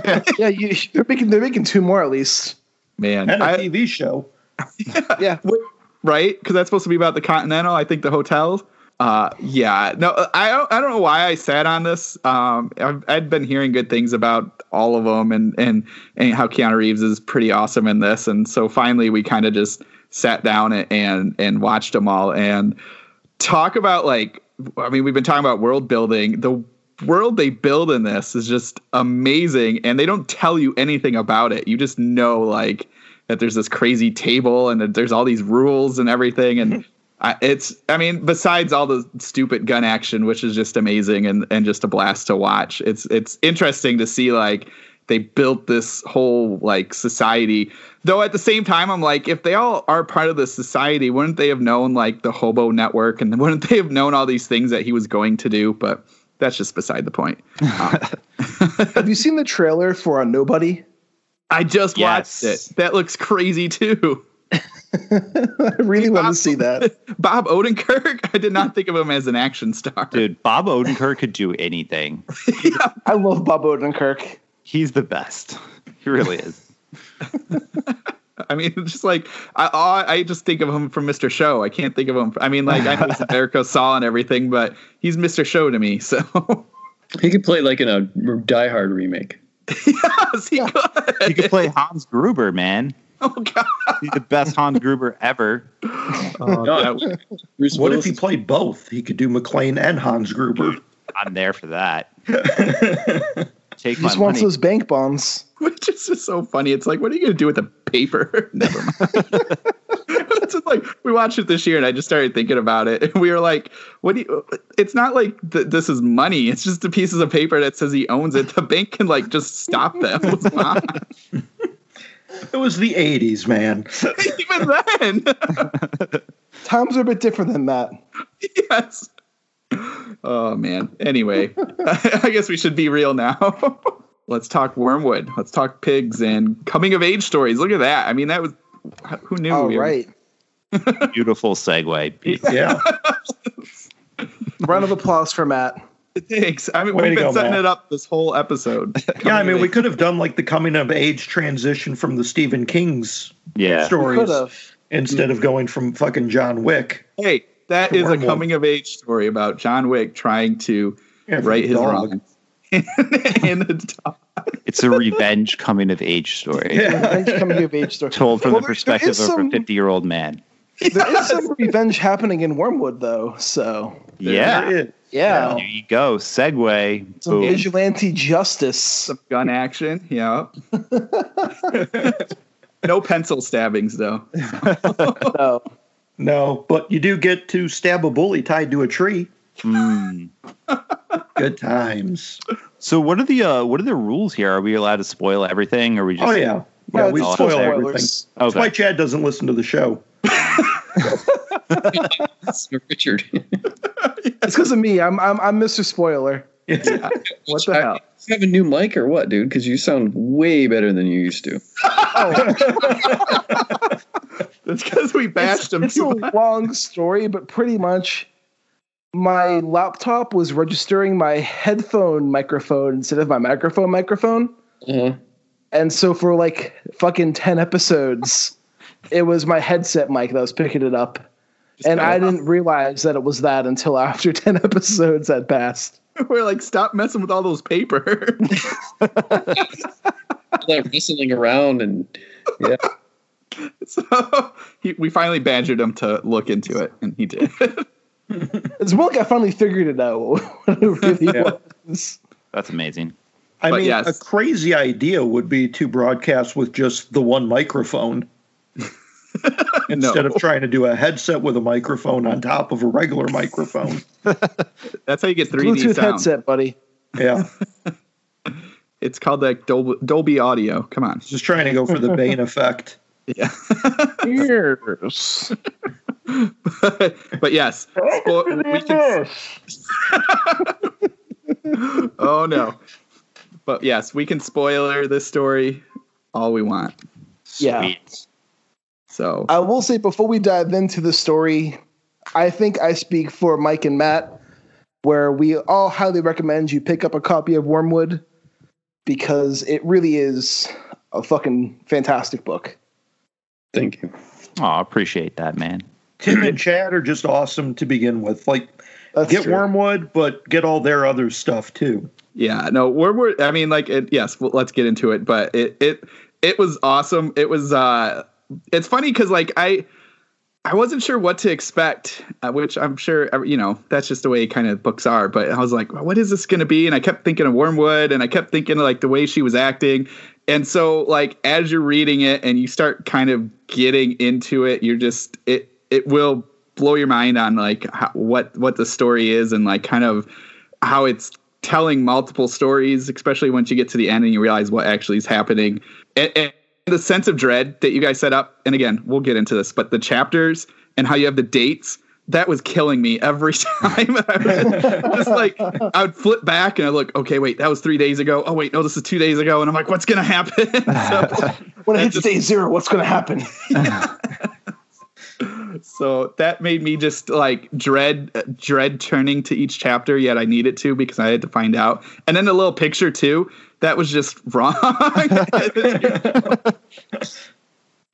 Yeah, they're making 2 more at least. Man, And a TV show. Yeah. Right? Because that's supposed to be about the Continental. I think the hotels. Yeah. No, I don't know why I sat on this. I'd been hearing good things about all of them, and how Keanu Reeves is pretty awesome in this, and so finally we kind of just sat down and watched them all and talk about, like, I mean, we've been talking about world building. The world they build in this is just amazing, and they don't tell you anything about it. You just know, like, that there's this crazy table and that there's all these rules and everything. And I mean, besides all the stupid gun action, which is just amazing and just a blast to watch. It's interesting to see, like, they built this whole, like, society. Though at the same time, I'm like, if they all are part of this society, wouldn't they have known, like, the hobo network, and wouldn't they have known all these things that he was going to do? But that's just beside the point. Have you seen the trailer for Nobody? I just watched it. That looks crazy too. I really want to see that. Bob Odenkirk, I did not think of him as an action star. Dude, Bob Odenkirk could do anything. Yeah. I love Bob Odenkirk. He's the best. He really is. I mean, just like I just think of him from Mr. Show. I can't think of him. I mean, like, I know he's America Saw and everything, but he's Mr. Show to me. So He could play like in a Die Hard remake. yes, he could. He could play Hans Gruber, man. Oh God, He's the best Hans Gruber ever. Bruce What Willis if he played both? He could do McClane and Hans Gruber. I'm there for that. Take He my just wants money. those bank bonds. which is just so funny. It's like, what are you gonna do with the paper? Never mind. It's just like, we watched it this year, and I just started thinking about it, and we were like, "What do you?" It's not like this is money. It's just the pieces of paper that says he owns it. The bank can, like, just stop them. What's on? It was the 80s, man. Even then. times are a bit different than that. Yes. Oh man. Anyway, I guess we should be real now. Let's talk Wormwood. Let's talk pigs and coming of age stories. Look at that. I mean, that was, who knew? All right. Beautiful segue. Yeah. Round of applause for Matt. Thanks. I mean, we've been setting it up this whole episode. Yeah, I mean, we could have done like the coming of age transition from the Stephen King's stories instead of going from fucking John Wick. Hey, that is Wormwood. A coming of age story about John Wick trying to right his wrongs. It's a revenge coming of age story. Yeah, revenge coming of age story. Told from the perspective of a 50-year-old man. There is some revenge happening in Wormwood, though. So yeah. There you go. Segue. Some vigilante justice. Some gun action. Yeah. No pencil stabbings, though. No, but you do get to stab a bully tied to a tree. Good times. So what are the rules here? Are we allowed to spoil everything, or we just? Oh yeah, we spoil everything. That's why Chad doesn't listen to the show. Richard. It's because of me. I'm Mr. Spoiler. Yeah. What the hell? You have a new mic or what, dude? Because you sound way better than you used to. That's because we bashed him. It's a long story, but pretty much my laptop was registering my headphone microphone instead of my microphone. Uh-huh. And so for like fucking 10 episodes, it was my headset mic that was picking it up. And I didn't realize that it was that until after 10 episodes had passed. We're like, stop messing with all those paper. Like wrestling around and yeah. So we finally badgered him to look into it, and he did. It's more like I finally figured it out what it really was. That's amazing. I mean, a crazy idea would be to broadcast with just the one microphone. Instead of trying to do a headset with a microphone on top of a regular microphone. That's how you get 3D Bluetooth sound. headset, buddy. Yeah. It's called like Dolby Audio. Come on. Just trying to go for the Bane effect. Yeah. Yes. but yes. We can... Oh, no. But yes, we can spoiler this story all we want. Yeah. Sweet. So I will say before we dive into the story, I think I speak for Mike and Matt, where we all highly recommend you pick up a copy of Wormwood because it really is a fucking fantastic book. Thank you. Oh, I appreciate that, man. Tim and Chad are just awesome to begin with. Like, get true. Wormwood, but get all their other stuff too. Yeah, no, Wormwood. I mean, like, yes. Well, let's get into it. But it was awesome. It was. It's funny because like I wasn't sure what to expect, which I'm sure that's just the way kind of books are. But I was like, what is this going to be? And I kept thinking of Wormwood, and I kept thinking of like the way she was acting. And so like as you're reading it and you start kind of getting into it, you're just it will blow your mind on like what the story is and like kind of how it's telling multiple stories, especially once you get to the end and you realize what actually is happening. And the sense of dread that you guys set up, and again, we'll get into this, but the chapters and how you have the dates, that was killing me every time. I was just like, I would flip back and I look, okay, wait, that was 3 days ago. Oh, wait, no, this is 2 days ago. And I'm like, what's going to happen? So, when it hits day zero, what's going to happen? So that made me just like dread turning to each chapter, yet I needed to because I had to find out. And then the little picture too, that was just wrong.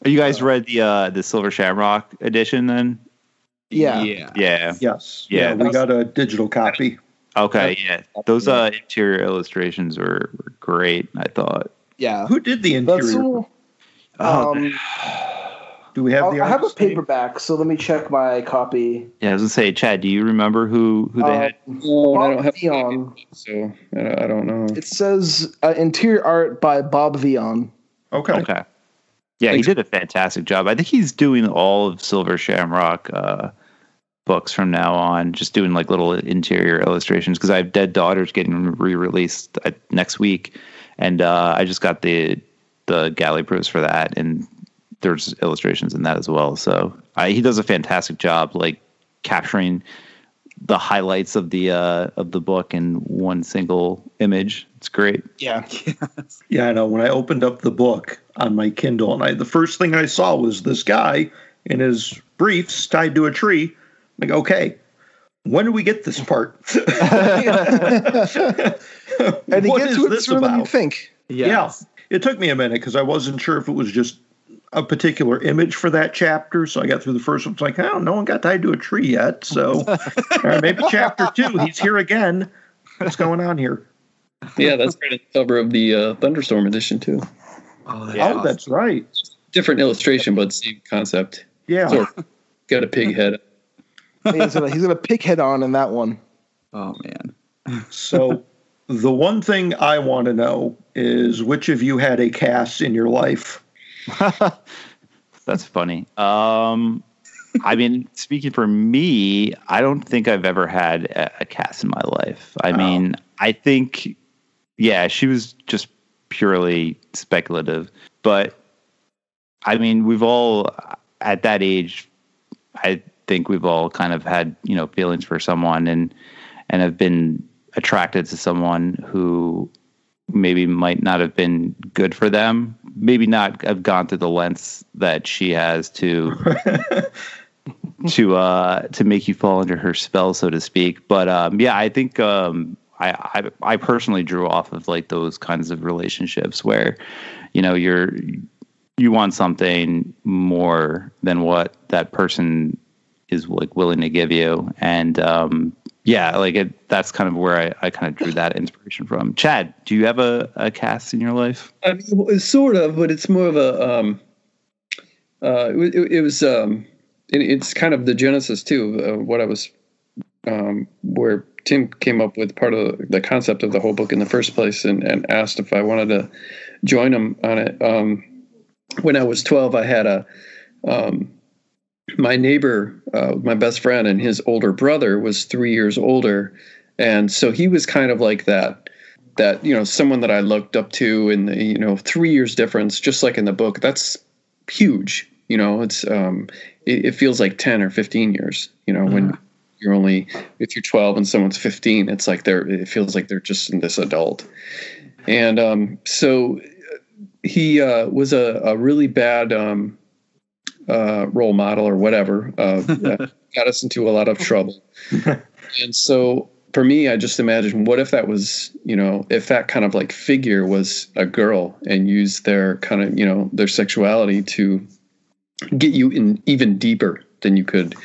You guys read the Silver Shamrock edition then? Yeah. Yes. Yeah, we got a digital copy. Okay, yeah. Those interior illustrations were great, I thought. Yeah. Who did the interior? Do we have the I have a paperback, so let me check my copy. Yeah, I was going to say, Chad, do you remember who they had? No, I don't have Vion, so I don't know. It says interior art by Bob Vion. Okay. Yeah, he did a fantastic job. I think he's doing all of Silver Shamrock books from now on, just doing like little interior illustrations, because I have Dead Daughters getting re-released next week, and I just got the galley proofs for that, and there's illustrations in that as well. So He does a fantastic job, like capturing the highlights of the book in one single image. It's great. Yeah. Yeah, I know. When I opened up the book on my Kindle, and the first thing I saw was this guy in his briefs tied to a tree. I'm like, okay, when do we get this part? And he What gets is to it this sooner than you about? think. Yes. Yeah, it took me a minute because I wasn't sure if it was just a particular image for that chapter. So I got through the first one. It's like, oh, no one got tied to a tree yet. So all right, maybe chapter 2, he's here again. What's going on here? Yeah, that's right at the cover of the Thunderstorm edition too. Oh, that's right. Different illustration, but same concept. Yeah. Sort of got a pig head. He's got a pig head on in that one. Oh man. So the one thing I want to know is which of you had a Cass in your life? That's funny. I mean, speaking for me, I don't think I've ever had a Cass in my life. I mean, I think, yeah, she was just purely speculative. But, I mean, we've all, at that age, I think we've all kind of had, feelings for someone and have been attracted to someone who maybe might not have been good for them, maybe not have gone through the lengths that she has to make you fall under her spell, so to speak. But yeah, I think I personally drew off of like those kinds of relationships where you want something more than what that person is like willing to give you, and yeah, like that's kind of where I kind of drew that inspiration from. Chad, do you have a Cass in your life? I mean, sort of, but it's more of a it's kind of the genesis too of what I was where Tim came up with part of the concept of the whole book in the first place and asked if I wanted to join him on it. When I was 12, I had my neighbor, my best friend, and his older brother was 3 years older. And so he was kind of like that, someone that I looked up to, and 3 years difference, just like in the book, that's huge. It's, it feels like 10 or 15 years, when you're if you're 12 and someone's 15, it's like it feels like they're just this adult. And, so he, was a really bad, role model or whatever, got us into a lot of trouble. And so for me, I just imagined, what if that was, if that kind of like figure was a girl and used their kind of, their sexuality to get you in even deeper than you could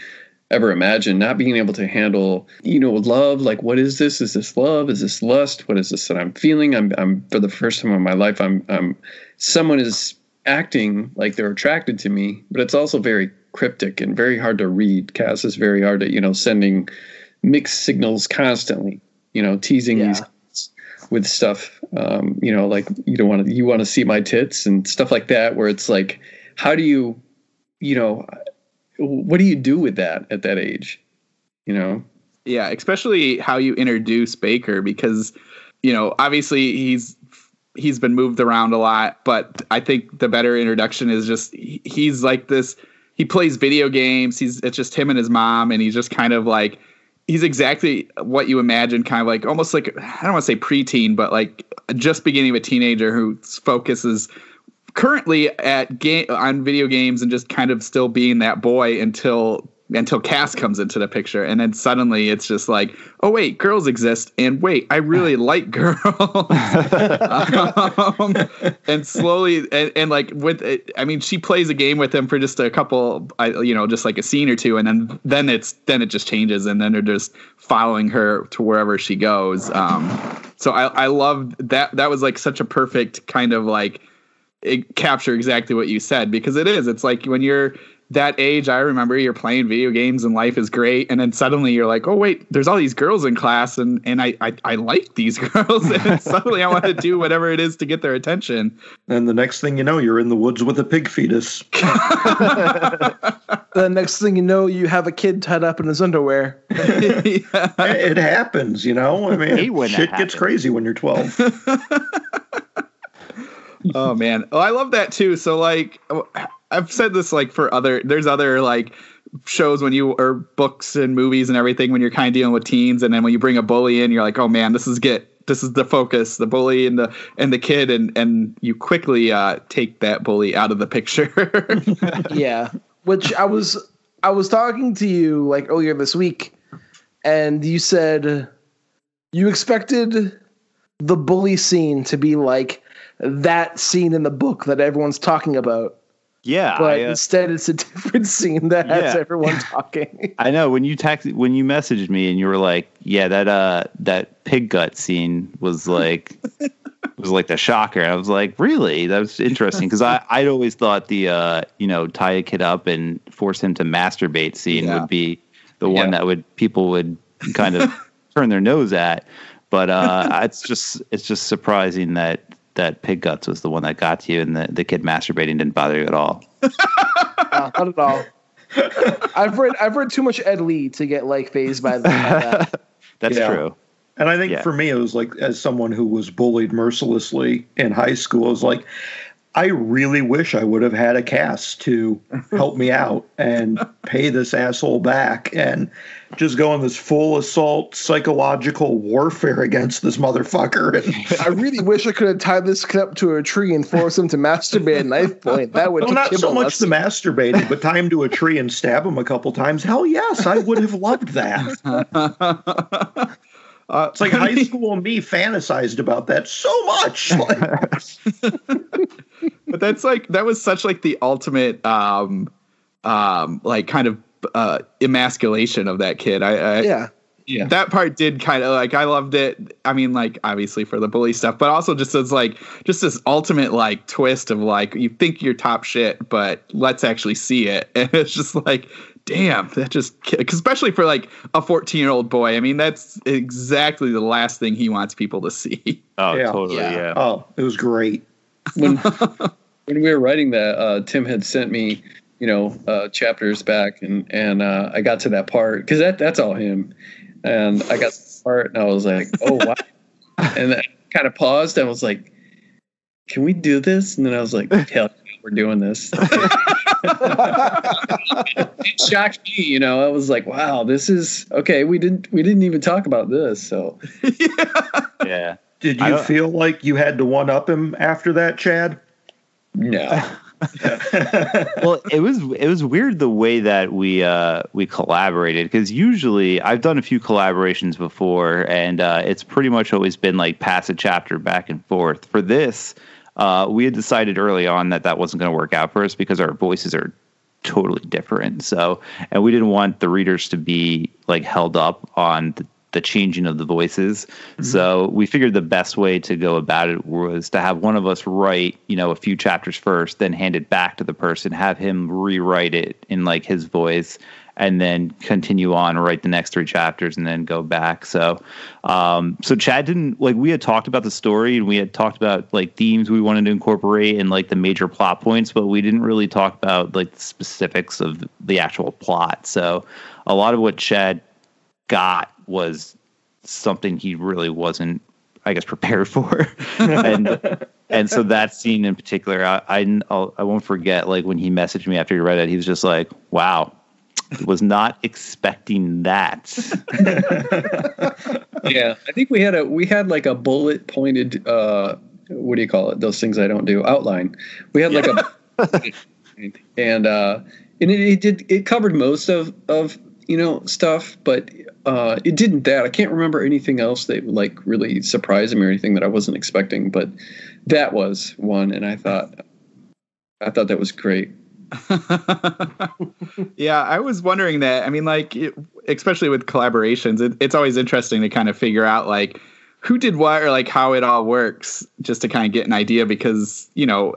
ever imagine, not being able to handle, love. Like, what is this? Is this love? Is this lust? What is this that I'm feeling? I'm for the first time in my life, someone is acting like they're attracted to me, but it's also very cryptic and very hard to read. Cass is very hard to, sending mixed signals constantly, teasing these kids with stuff, like you want to see my tits and stuff like that, where it's like, how do you, what do you do with that at that age? Yeah, especially how you introduce Baker, because, obviously he's been moved around a lot, but I think the better introduction is just he's like this. He plays video games. It's just him and his mom, and he's just kind of like he's exactly what you imagine, kind of like almost like, I don't want to say preteen, but like just beginning of a teenager whose focus is currently on video games and just kind of still being that boy until Cass comes into the picture. And then suddenly it's just like, oh wait, girls exist. And wait, I really like girls. And slowly, and like with it, I mean, she plays a game with him for just a couple, just like a scene or two. And then it just changes. And then they're just following her to wherever she goes. So I love that. That was like such a perfect kind of like, it captured exactly what you said, because it's like when you're that age, I remember you're playing video games and life is great, and then suddenly you're like, oh wait, there's all these girls in class, and I like these girls, and suddenly I want to do whatever it is to get their attention. And the next thing you know, you're in the woods with a pig fetus. The next thing you know, you have a kid tied up in his underwear. Yeah. It happens, I mean, shit gets crazy when you're 12. Oh man, I love that too. So like, I've said this like there's other like shows or books and movies and everything when you're kind of dealing with teens, and then when you bring a bully in, you're like, oh man, this is the focus, the bully and the kid, and you quickly take that bully out of the picture. Yeah, which I was talking to you like earlier this week, and you said you expected the bully scene to be like that scene in the book that everyone's talking about. Yeah, but instead it's a different scene that has everyone talking. I know when you messaged me and you were like, "Yeah, that pig gut scene was like the shocker." And I was like, "Really? That was interesting." Because I'd always thought the tie a kid up and force him to masturbate scene would be the one that people would kind of turn their nose at. But it's just surprising that pig guts was the one that got to you, and the kid masturbating didn't bother you at all. Not at all. I've read too much Ed Lee to get like fazed by that. That's true. And I think for me, it was like, as someone who was bullied mercilessly in high school, it was like, I really wish I would have had a cast to help me out and pay this asshole back and just go on this full assault psychological warfare against this motherfucker. And I really wish I could have tied this kid up to a tree and forced him to masturbate at knife point. That would not so much the masturbating, but tie him to a tree and stab him a couple times. Hell yes, I would have loved that. It's like high school me fantasized about that so much. But that was such like the ultimate like kind of emasculation of that kid. Yeah. That part did kind of like, I loved it. I mean, like obviously for the bully stuff, but also just as like just this ultimate like twist of like, you think you're top shit, but let's actually see it. And it's just like, damn, that just, especially for like a 14-year-old boy. I mean, that's exactly the last thing he wants people to see. Oh, totally. Yeah. Oh, it was great. When we were writing that, Tim had sent me, chapters back, and I got to that part because that's all him, and I got to the part, and I was like, oh wow, and then I kind of paused, and I was like, can we do this? And then I was like, hell, we're doing this. It shocked me, I was like, wow, this is okay. We didn't even talk about this. So yeah. Did you feel like you had to one up him after that, Chad? No. Well, it was weird the way that we collaborated, because usually I've done a few collaborations before, and it's pretty much always been like pass a chapter back and forth. For this, we had decided early on that wasn't going to work out for us because our voices are totally different. So, and we didn't want the readers to be like held up on the changing of the voices. Mm-hmm. So we figured the best way to go about it was to have one of us write, a few chapters first, then hand it back to the person, have him rewrite it in like his voice, and then continue on, write the next 3 chapters, and then go back. So Chad didn't, like, we had talked about the story, and we had talked about like themes we wanted to incorporate and like the major plot points, but we didn't really talk about like the specifics of the actual plot. So a lot of what Chad got was something he really wasn't, I guess, prepared for. and so that scene in particular, I won't forget, like when he messaged me after he read it, he was just like, wow, was not expecting that. Yeah, I think we had like a bullet pointed what do you call it, those things I don't do, outline. We had like a and it covered most of stuff, but it didn't that. I can't remember anything else that like really surprised me or anything that I wasn't expecting, but that was one, and I thought that was great. Yeah, I was wondering that. I mean, like, especially with collaborations, it's always interesting to kind of figure out like who did what or like how it all works, just to kind of get an idea, because you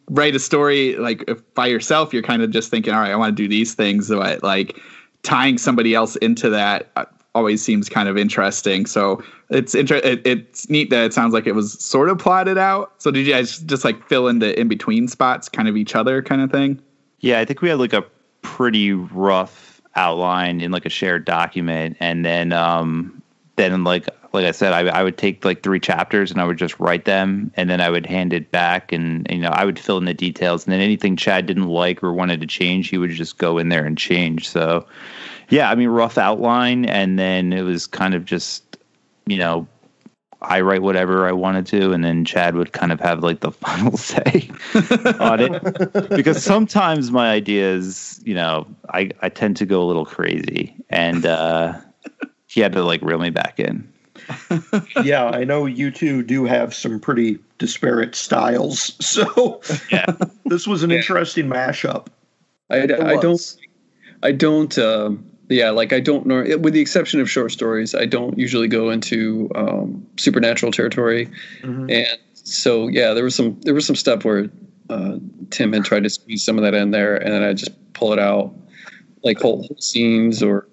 write a story like by yourself, you're kind of just thinking, all right, I want to do these things, but like tying somebody else into that always seems kind of interesting. So it's neat that it sounds like it was sort of plotted out. So did you guys just like fill in the in between spots, kind of each other kind of thing? Yeah, I think we had like a pretty rough outline in like a shared document, and then then like I said, I would take like 3 chapters and I would just write them, and then I would hand it back, and I would fill in the details, and then anything Chad didn't like or wanted to change, he would just go in there and change. So yeah, I mean, rough outline, and then it was kind of just, I write whatever I wanted to, and then Chad would kind of have like the final say on it, because sometimes my ideas, I tend to go a little crazy, and he had to like reel me back in. Yeah, I know you two do have some pretty disparate styles, so yeah, this was an interesting mashup. I don't know, with the exception of short stories, I don't usually go into supernatural territory. Mm-hmm. And so yeah, there was some stuff where Tim had tried to squeeze some of that in there, and then I just pull it out, like whole scenes or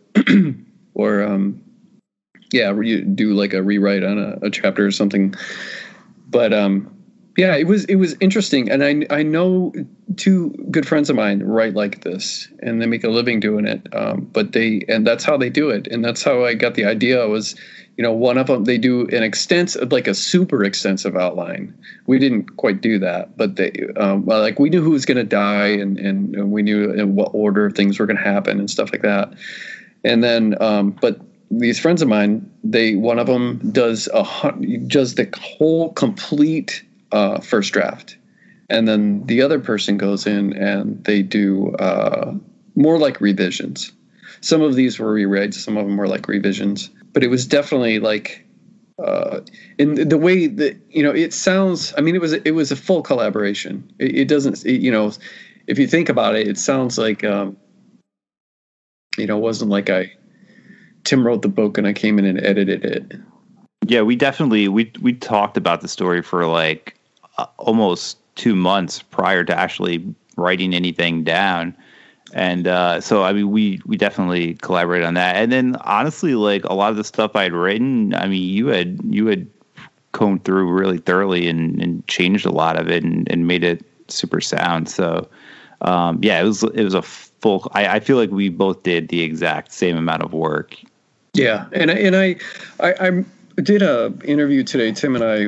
you do like a rewrite on a chapter or something. But yeah, it was interesting, and I know 2 good friends of mine write like this, and they make a living doing it. But that's how they do it, and that's how I got the idea. Was one of them, they do an extensive, like a super extensive outline. We didn't quite do that, but they like we knew who was going to die, and we knew in what order things were going to happen and stuff like that. And then, but these friends of mine, one of them does the whole complete first draft, and then the other person goes in and they do more like revisions. Some of these were rewrites, some of them were like revisions, but it was definitely like in the way that it sounds. I mean, it was a full collaboration. It doesn't, if you think about it, it sounds like it wasn't like Tim wrote the book and I came in and edited it. Yeah, we definitely we talked about the story for like almost 2 months prior to actually writing anything down, and so I mean we definitely collaborated on that. And then honestly, like a lot of the stuff I had written, I mean you had combed through really thoroughly and changed a lot of it and made it super sound. So yeah, it was a full. I feel like we both did the exact same amount of work. Yeah, and I did a interview today. Tim and I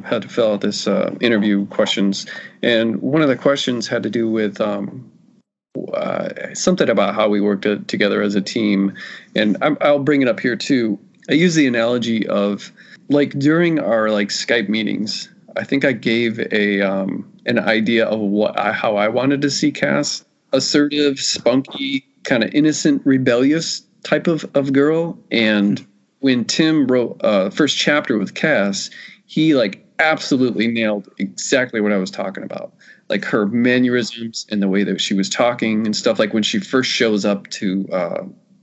had to fill out this interview questions, and one of the questions had to do with something about how we worked together as a team. And I'll bring it up here too. I use the analogy of like during our like Skype meetings. I think I gave an idea of how I wanted to see Cass: assertive, spunky, kind of innocent, rebellious type of girl. And when Tim wrote first chapter with Cass, he like absolutely nailed exactly what I was talking about, like her mannerisms and the way that she was talking and stuff. Like when she first shows up to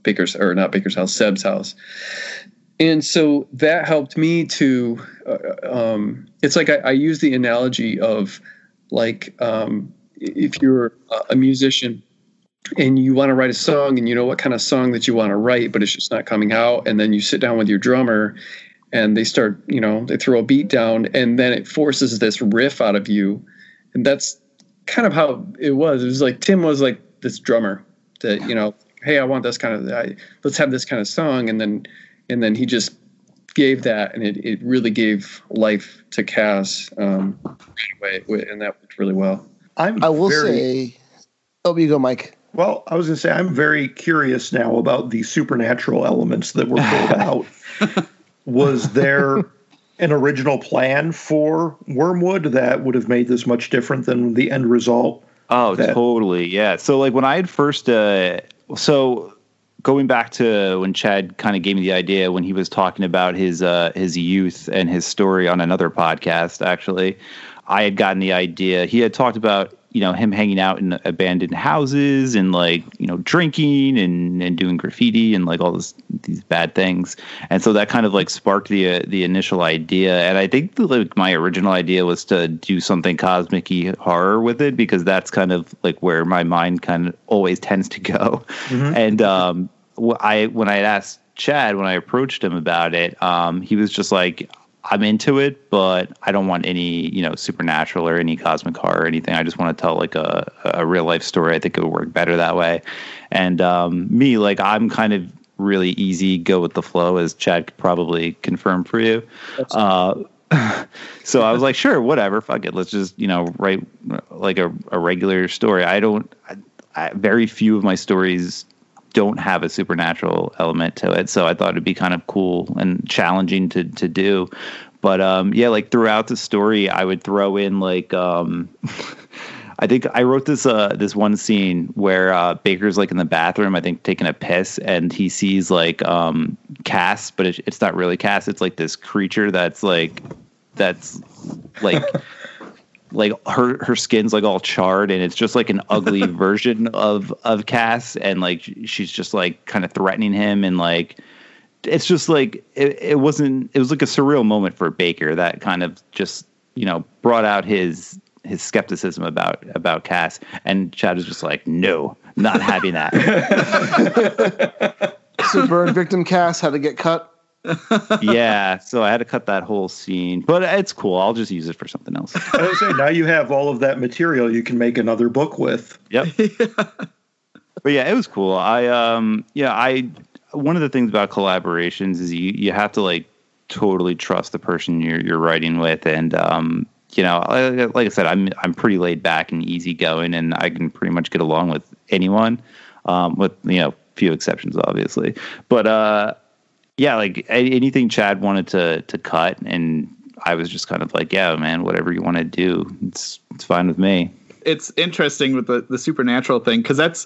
Seb's house. And so that helped me to it's like I use the analogy of like if you're a musician and you want to write a song and you know what kind of song that you want to write, but it's just not coming out. And then you sit down with your drummer and they start, they throw a beat down and then it forces this riff out of you. And that's kind of how it was. It was like Tim was like this drummer that, hey, I want this kind of, let's have this kind of song. And then he just gave that, and it really gave life to Cass right away, and that worked really well. I will say, oh, you go, Mike. Well, I was going to say, I'm very curious now about the supernatural elements that were pulled out. Was there an original plan for Wormwood that would have made this much different than the end result? Oh, totally. Yeah. So like when I had first, going back to when Chad kind of gave me the idea when he was talking about his youth and his story on another podcast, actually, I had gotten the idea. He had talked about, him hanging out in abandoned houses and like, drinking and doing graffiti and like all these bad things. And so that kind of like sparked the initial idea. And I think like my original idea was to do something cosmic-y horror with it, because that's kind of like where my mind kind of always tends to go. Mm-hmm. And when I had asked Chad, when I approached him about it, he was just like, I'm into it, but I don't want any, supernatural or any cosmic horror or anything. I just want to tell like a real life story. I think it would work better that way. And me, like I'm kind of really easy, go with the flow, as Chad could probably confirm for you. So I was like, sure, whatever, fuck it. Let's just, write like a regular story. Very few of my stories don't have a supernatural element to it. So I thought it'd be kind of cool and challenging to do. But like throughout the story, I would throw in like, I think I wrote this one scene where Baker's like in the bathroom, I think taking a piss, and he sees like Cass, but it's not really Cass. It's like this creature that's like like her skin's like all charred, and it's just like an ugly version of Cass, and like she's just like kind of threatening him, and like it's just like it was like a surreal moment for Baker that kind of just brought out his skepticism about Cass, and Chad was just like, no, not having that. So burn victim Cass had to get cut. Yeah, so I had to cut that whole scene, but it's cool. I'll just use it for something else. I was saying, now you have all of that material you can make another book with. Yep. But yeah, it was cool. One of the things about collaborations is you have to like totally trust the person you're writing with, and like I said, I'm pretty laid back and easygoing, and I can pretty much get along with anyone, with few exceptions, obviously. But like anything Chad wanted to cut, and I was just kind of like, yeah, man, whatever you want to do, it's fine with me. It's interesting with the supernatural thing, because that's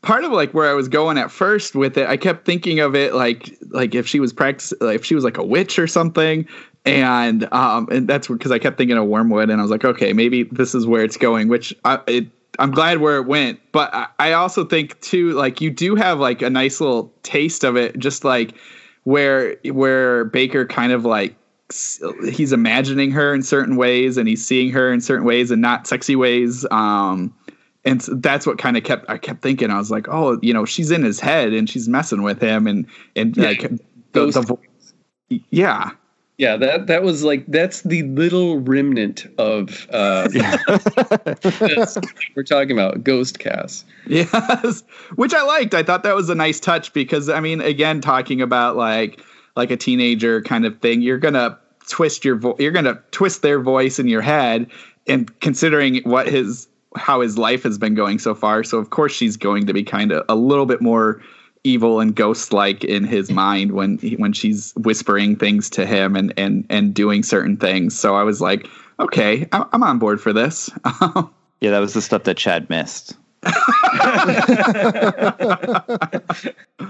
part of like where I was going at first with it. I kept thinking of it like if she was if she was like a witch or something. And that's because I kept thinking of Wormwood, and I was like, okay, maybe this is where it's going, which I'm glad where it went. But I also think too, like you do have like a nice little taste of it, just like where Baker kind of like he's imagining her in certain ways, and he's seeing her in certain ways and not sexy ways. And that's what kind of I kept thinking. I was like, oh, she's in his head and she's messing with him, and like the voice. Yeah. Yeah, that was like, that's the little remnant of we're talking about Ghost Cass. Yes, which I liked. I thought that was a nice touch, because I mean, again, talking about like a teenager kind of thing, you're gonna twist their voice in your head, and considering how his life has been going so far, so of course she's going to be kind of a little bit more evil and ghost-like in his mind when she's whispering things to him and doing certain things. So I was like, okay, I'm on board for this. Yeah, that was the stuff that Chad missed.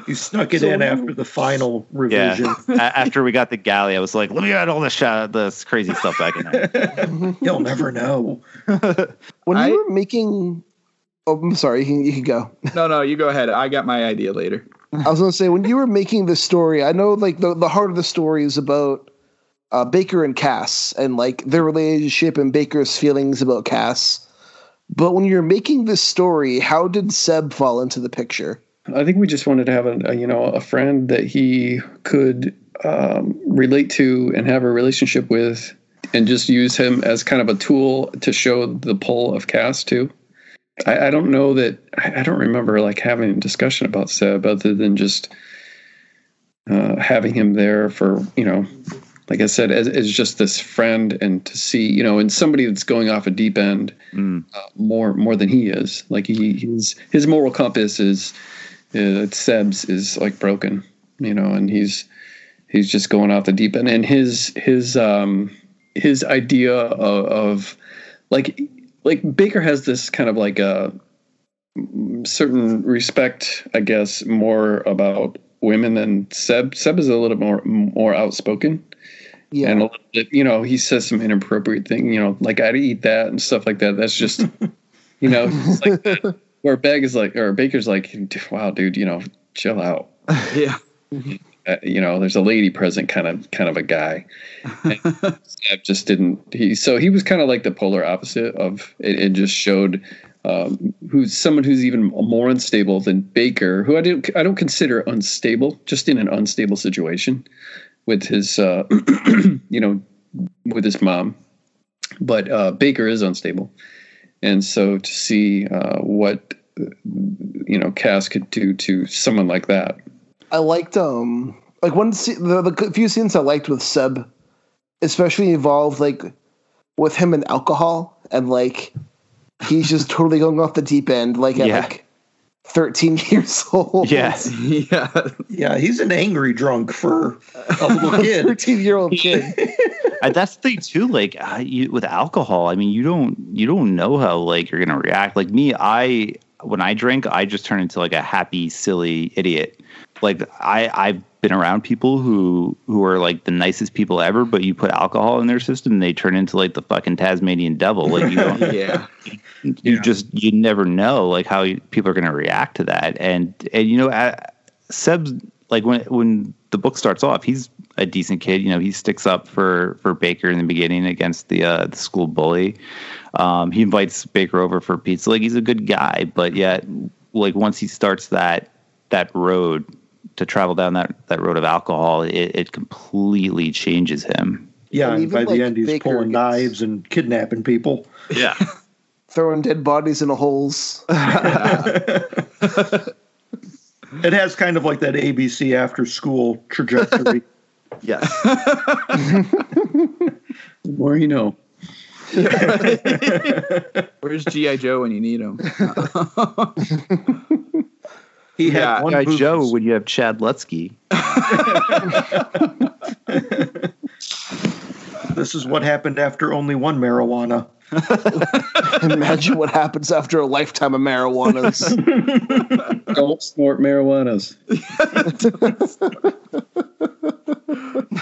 You snuck it in after the final revision. Yeah. After we got the galley, I was like, let me add all this crazy stuff back in there. You'll never know. When you were making... Oh, I'm sorry. You can go. No, you go ahead. I got my idea later. I was going to say, when you were making this story, I know like the heart of the story is about Baker and Cass, and like their relationship and Baker's feelings about Cass. But when you're making this story, how did Seb fall into the picture? I think we just wanted to have a friend that he could relate to and have a relationship with, and just use him as kind of a tool to show the pull of Cass too. I don't know that I don't remember like having a discussion about Seb other than just having him there for, like I said, as just this friend, and to see, and somebody that's going off a deep end more than he is. Like his moral compass is Seb's is like broken, and he's just going off the deep end, and his idea of like Baker has this kind of like a certain respect, I guess, more about women than Seb. Seb is a little more outspoken. Yeah. And a little bit, he says some inappropriate thing, like I'd eat that and stuff like that. That's just, like that. Where Baker's like, wow, dude, chill out. Yeah. There's a lady present kind of a guy. And Seb just didn't. He was kind of like the polar opposite of it. It just showed who's someone who's even more unstable than Baker, who I don't consider unstable, just in an unstable situation with his with his mom. But Baker is unstable, and so to see what Cass could do to someone like that. I liked like the few scenes I liked with Seb, especially involved like with him and alcohol, and like he's just totally going off the deep end, like at like 13 years old. Yes. Yeah, he's an angry drunk for a little kid. 13-year-old kid. That's the thing too. Like with alcohol, I mean, you don't know how like you're gonna react. Like me, when I drink, I just turn into like a happy, silly idiot. Like I've been around people who are like the nicest people ever, but you put alcohol in their system, and they turn into like the fucking Tasmanian devil. Like you don't, you never know like how people are going to react to that. And you know, Seb's like when the book starts off, he's a decent kid. You know, he sticks up for Baker in the beginning against the school bully. He invites Baker over for pizza. Like he's a good guy, but yet like once he starts that road to travel down that road of alcohol, it completely changes him. Yeah, and by like the end, he's Baker pulling knives and kidnapping people. Yeah. Throwing dead bodies into holes. It has kind of like that ABC after school trajectory. Yes. The more you know. Where's G.I. Joe when you need him? He had one G.I. booth. Joe when you have Chad Lutzke. This is what happened after only one marijuana. Imagine what happens after a lifetime of marijuanas. Don't snort marijuanas.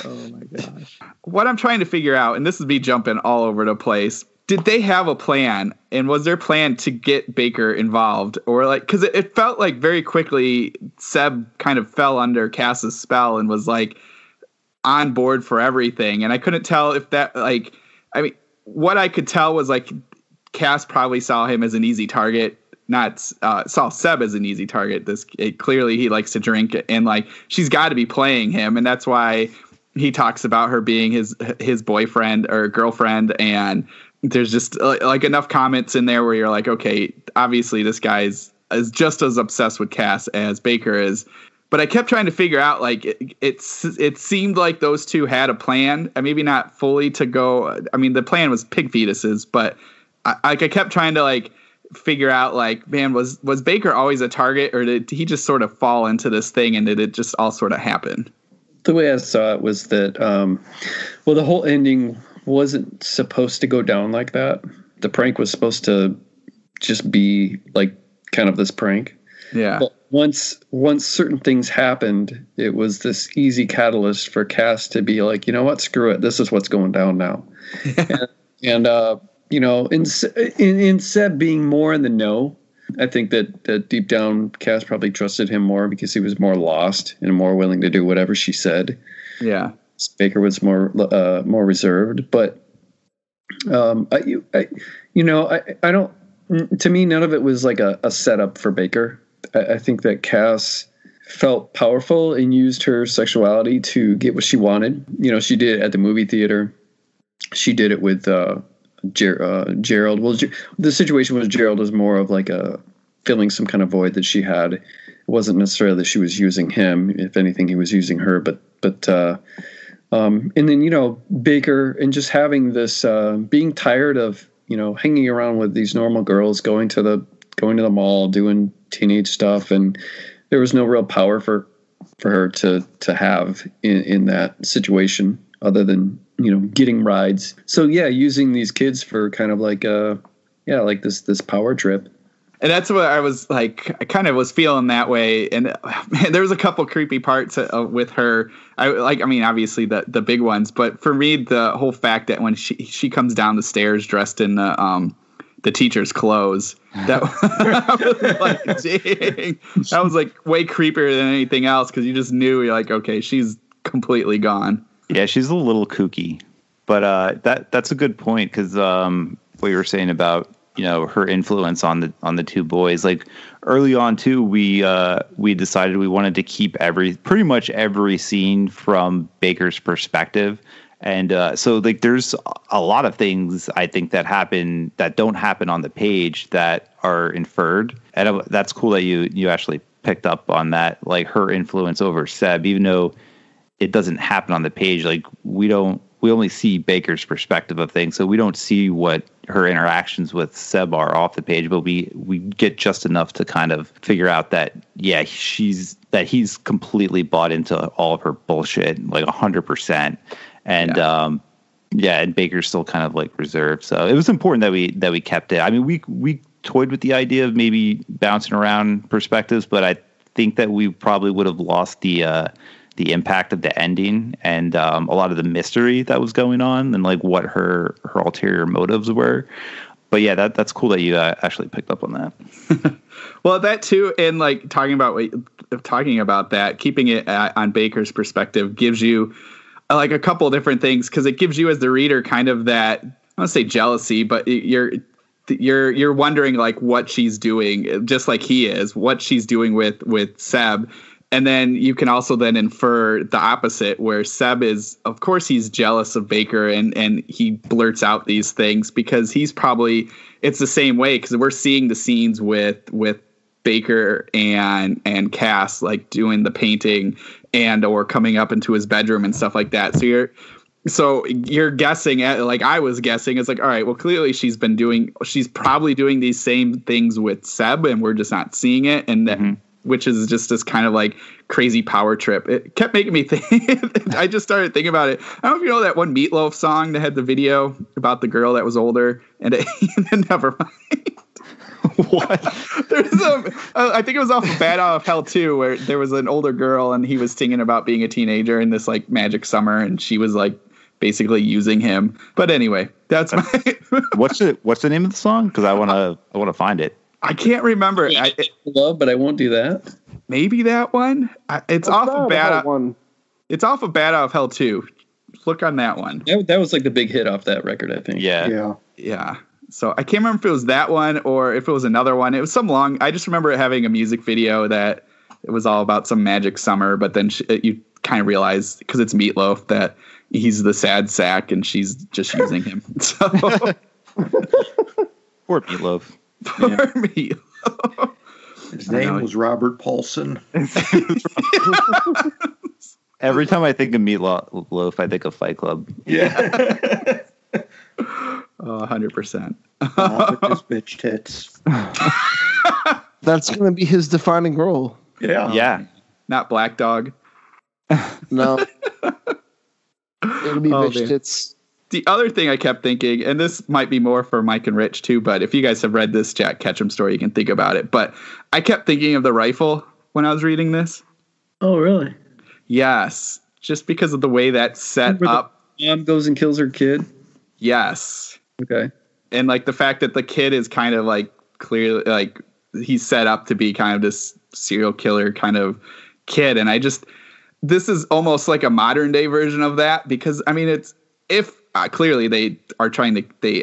Oh my gosh. What I'm trying to figure out, and this is me jumping all over the place, did they have a plan? And was their plan to get Baker involved? Or like, because it felt like very quickly Seb kind of fell under Cass's spell and was like on board for everything. And I couldn't tell if that, like, I mean, what I could tell was like Cass probably saw him as an easy target, not saw Seb as an easy target. Clearly he likes to drink, and like she's got to be playing him, and that's why he talks about her being his boyfriend or girlfriend. And there's just like enough comments in there where you're like, okay, obviously this guy's is just as obsessed with Cass as Baker is. But I kept trying to figure out, like, it seemed like those two had a plan, maybe not fully to go. I mean, the plan was pig fetuses, but I kept trying to like figure out, like, man, was Baker always a target, or did he just sort of fall into this thing, and did it just all sort of happen? The way I saw it was that, well, the whole ending wasn't supposed to go down like that. The prank was supposed to just be like kind of this prank. Yeah. But once certain things happened, it was this easy catalyst for Cass to be like, you know what, screw it. This is what's going down now. and you know, in Seb being more in the know, I think that deep down Cass probably trusted him more because he was more lost and more willing to do whatever she said. Yeah. Baker was more reserved, but I don't. To me, none of it was like a setup for Baker. I think that Cass felt powerful and used her sexuality to get what she wanted. You know, she did it at the movie theater. She did it with Gerald. Well, the situation with Gerald was more of like filling some kind of void that she had. It wasn't necessarily that she was using him. If anything, he was using her. But and then, you know, Baker, and just having this being tired of, you know, hanging around with these normal girls, going to the mall, doing teenage stuff, and there was no real power for her to have in that situation other than, you know, getting rides. So yeah, using these kids for kind of like like this power trip. And that's what I was like. I kind of was feeling that way, and man, there was a couple creepy parts with her. I mean, obviously the big ones, but for me, the whole fact that when she comes down the stairs dressed in the teacher's clothes, that I was like, dang, that was like way creepier than anything else, because you just knew, you're like, okay, she's completely gone. Yeah, she's a little kooky, but that's a good point, because what you were saying about, you know, her influence on the two boys. Like early on too, we decided we wanted to keep pretty much every scene from Baker's perspective. And so like there's a lot of things I think that don't happen on the page that are inferred. And that's cool that you actually picked up on that, like her influence over Seb, even though it doesn't happen on the page. Like we only see Baker's perspective of things, so we don't see what her interactions with Seb are off the page, but we get just enough to kind of figure out that, yeah, he's completely bought into all of her bullshit, like 100%. And, and Baker's still kind of like reserved. So it was important that we kept it. I mean, we toyed with the idea of maybe bouncing around perspectives, but I think that we probably would have lost the impact of the ending and a lot of the mystery that was going on and like what her ulterior motives were. But yeah, that's cool that you actually picked up on that. Well, that too, and like talking about that, keeping it on Baker's perspective gives you like a couple of different things, because it gives you as the reader kind of that, I don't want to say jealousy, but you're wondering like what she's doing, just like he is, what she's doing with Seb. And then you can also then infer the opposite, where Seb is, of course, he's jealous of Baker and he blurts out these things because he's probably, it's the same way, because we're seeing the scenes with Baker and Cass like doing the painting and or coming up into his bedroom and stuff like that. So you're guessing at, like I was guessing, it's like, all right, well, clearly she's probably doing these same things with Seb and we're just not seeing it. And then, which is just this kind of like crazy power trip. It kept making me think. I just started thinking about it. I don't know if you know that one Meatloaf song that had the video about the girl that was older, and never mind. What? There's I think it was off of Bad Out of Hell 2, where there was an older girl and he was singing about being a teenager in this like magic summer, and she was like basically using him. But anyway, that's my. What's the name of the song? Because I wanna find it. I can't remember. Love, but I won't do that. Maybe that one. It's off of Bad Out. It's off of Bad Out of Hell 2. Look on that one. That was like the big hit off that record, I think. Yeah. So I can't remember if it was that one or if it was another one. It was some long. I just remember it having a music video that it was all about some magic summer. But then you kind of realize, because it's Meatloaf, that he's the sad sack and she's just using him. So Poor Meatloaf. Poor Meatloaf. His name was Robert Paulson. Every time I think of Meatloaf, I think of Fight Club. Yeah. 100%. His bitch tits. That's going to be his defining role. Yeah. Not Black Dog. No. It'll be bitch tits. The other thing I kept thinking, and this might be more for Mike and Rich too, but if you guys have read this Jack Ketchum story, you can think about it. But I kept thinking of the rifle when I was reading this. Oh, really? Yes. Just because of the way that's set up. The mom goes and kills her kid? Yes. Okay. And like the fact that the kid is kind of like clearly like he's set up to be kind of this serial killer kind of kid. And this is almost like a modern day version of that, because I mean, it's clearly they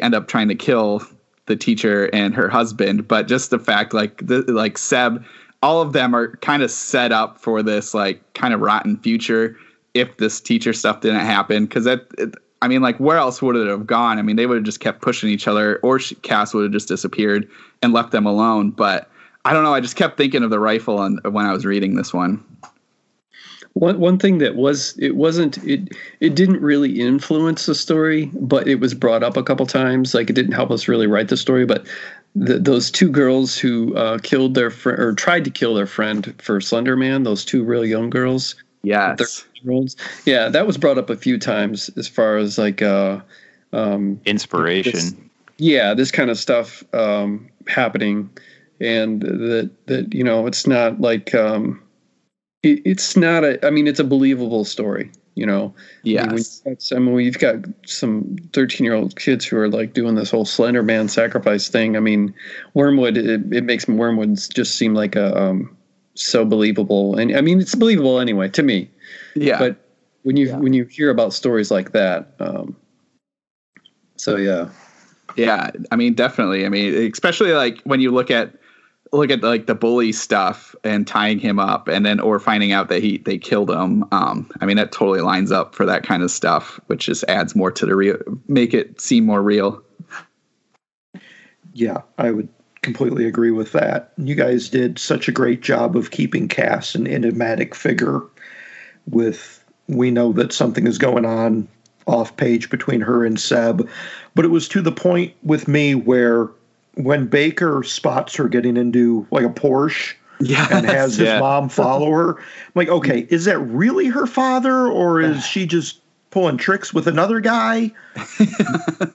end up trying to kill the teacher and her husband, but just the fact like Seb, all of them are kind of set up for this like kind of rotten future if this teacher stuff didn't happen. Because I mean, like, where else would it have gone? I mean, they would have just kept pushing each other, or Cass would have just disappeared and left them alone. But I don't know. I just kept thinking of the rifle when I was reading this one. One thing that it didn't really influence the story, but it was brought up a couple times. Like, it didn't help us really write the story, but those two girls who killed their friend or tried to kill their friend for Slender Man, those two real young girls. Yes. Yeah, that was brought up a few times as far as like inspiration. This kind of stuff happening, and that you know, it's not like it's not it's a believable story, you know. Yes. We've got some 13-year-old kids who are like doing this whole Slender Man sacrifice thing. I mean, Wormwood, it makes Wormwood just seem like a so believable, and I mean, it's believable anyway to me. Yeah. But when you hear about stories like that, Yeah, I mean, definitely. I mean, especially like when you look at like the bully stuff and tying him up, and then or finding out that they killed him. I mean, that totally lines up for that kind of stuff, which just adds more to the real, make it seem more real. Yeah, I would completely agree with that. You guys did such a great job of keeping Cass an enigmatic figure. We know that something is going on off page between her and Seb, but it was to the point with me where when Baker spots her getting into like a Porsche and has his mom follow her, I'm like, okay, is that really her father, or is she just pulling tricks with another guy? I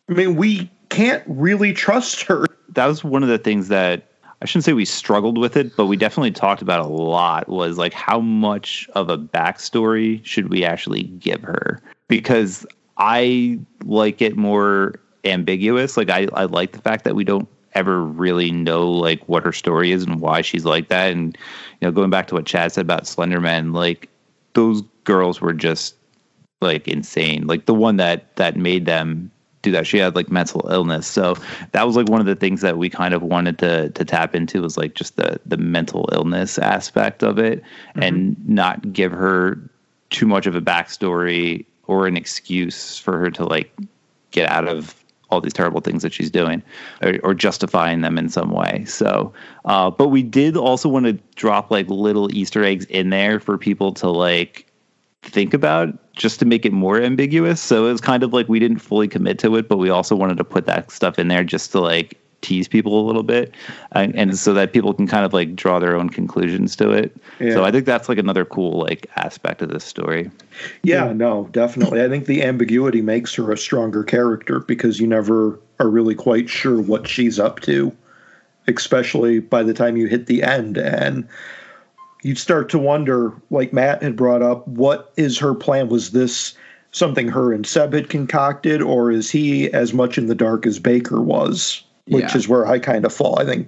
mean, we can't really trust her. That was one of the things that, I shouldn't say we struggled with it, but we definitely talked about a lot, was like, how much of a backstory should we actually give her? Because I like it more ambiguous. Like, I like the fact that we don't ever really know like what her story is and why she's like that. And, you know, going back to what Chad said about Slenderman, like, those girls were just like insane. Like, the one that made them do that, she had like mental illness. So that was like one of the things that we kind of wanted to tap into, was like just the mental illness aspect of it, and not give her too much of a backstory or an excuse for her to like get out of all these terrible things that she's doing, or justifying them in some way. So, but we did also want to drop like little Easter eggs in there for people to like think about, just to make it more ambiguous. So it was kind of like we didn't fully commit to it, but we also wanted to put that stuff in there just to like tease people a little bit, and so that people can kind of like draw their own conclusions to it. So I think that's like another cool like aspect of this story. No, definitely. I think the ambiguity makes her a stronger character, because you never are really quite sure what she's up to, especially by the time you hit the end. And you'd start to wonder, like Matt had brought up, what is her plan? Was this something her and Seb had concocted, or is he as much in the dark as Baker was? Which is where I kind of fall. I think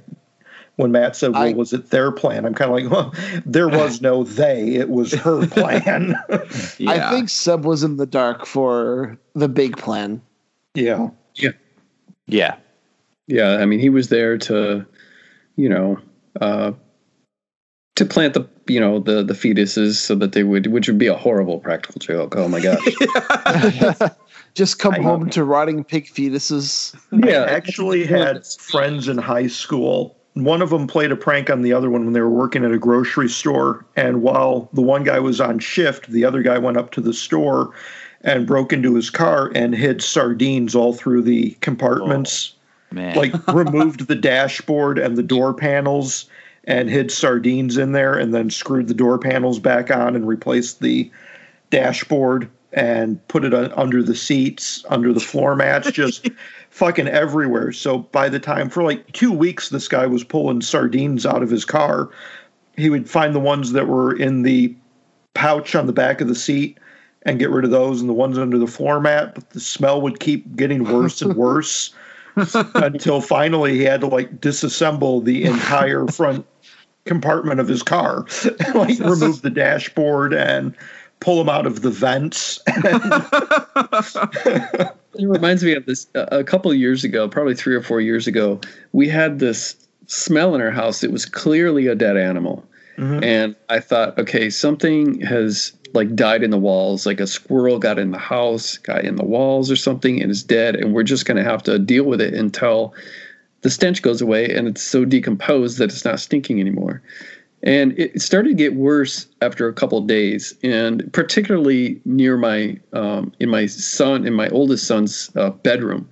when Matt said, well, was it their plan? I'm kind of like, well, there was no they. It was her plan. I think Seb was in the dark for the big plan. Yeah. Yeah. I mean, he was there to, to plant the fetuses so that they would, which would be a horrible practical joke. Oh my gosh. Just come home to rotting pig fetuses. Yeah, I actually had friends in high school. One of them played a prank on the other one when they were working at a grocery store. And while the one guy was on shift, the other guy went up to the store and broke into his car and hid sardines all through the compartments. Oh, man. Like, removed the dashboard and the door panels and hid sardines in there, and then screwed the door panels back on and replaced the dashboard and put it under the seats, under the floor mats, just fucking everywhere. So by the time, for like 2 weeks, this guy was pulling sardines out of his car. He would find the ones that were in the pouch on the back of the seat and get rid of those, and the ones under the floor mat. But the smell would keep getting worse and worse until finally he had to like disassemble the entire front compartment of his car, like remove the dashboard and pull them out of the vents. It reminds me of this. A couple of years ago, probably 3 or 4 years ago, we had this smell in our house. It was clearly a dead animal. And I thought, okay, something has like died in the walls, like a squirrel got in the house, got in the walls or something, and is dead. And we're just going to have to deal with it until the stench goes away and it's so decomposed that it's not stinking anymore. And it started to get worse after a couple of days, and particularly near my in my oldest son's bedroom.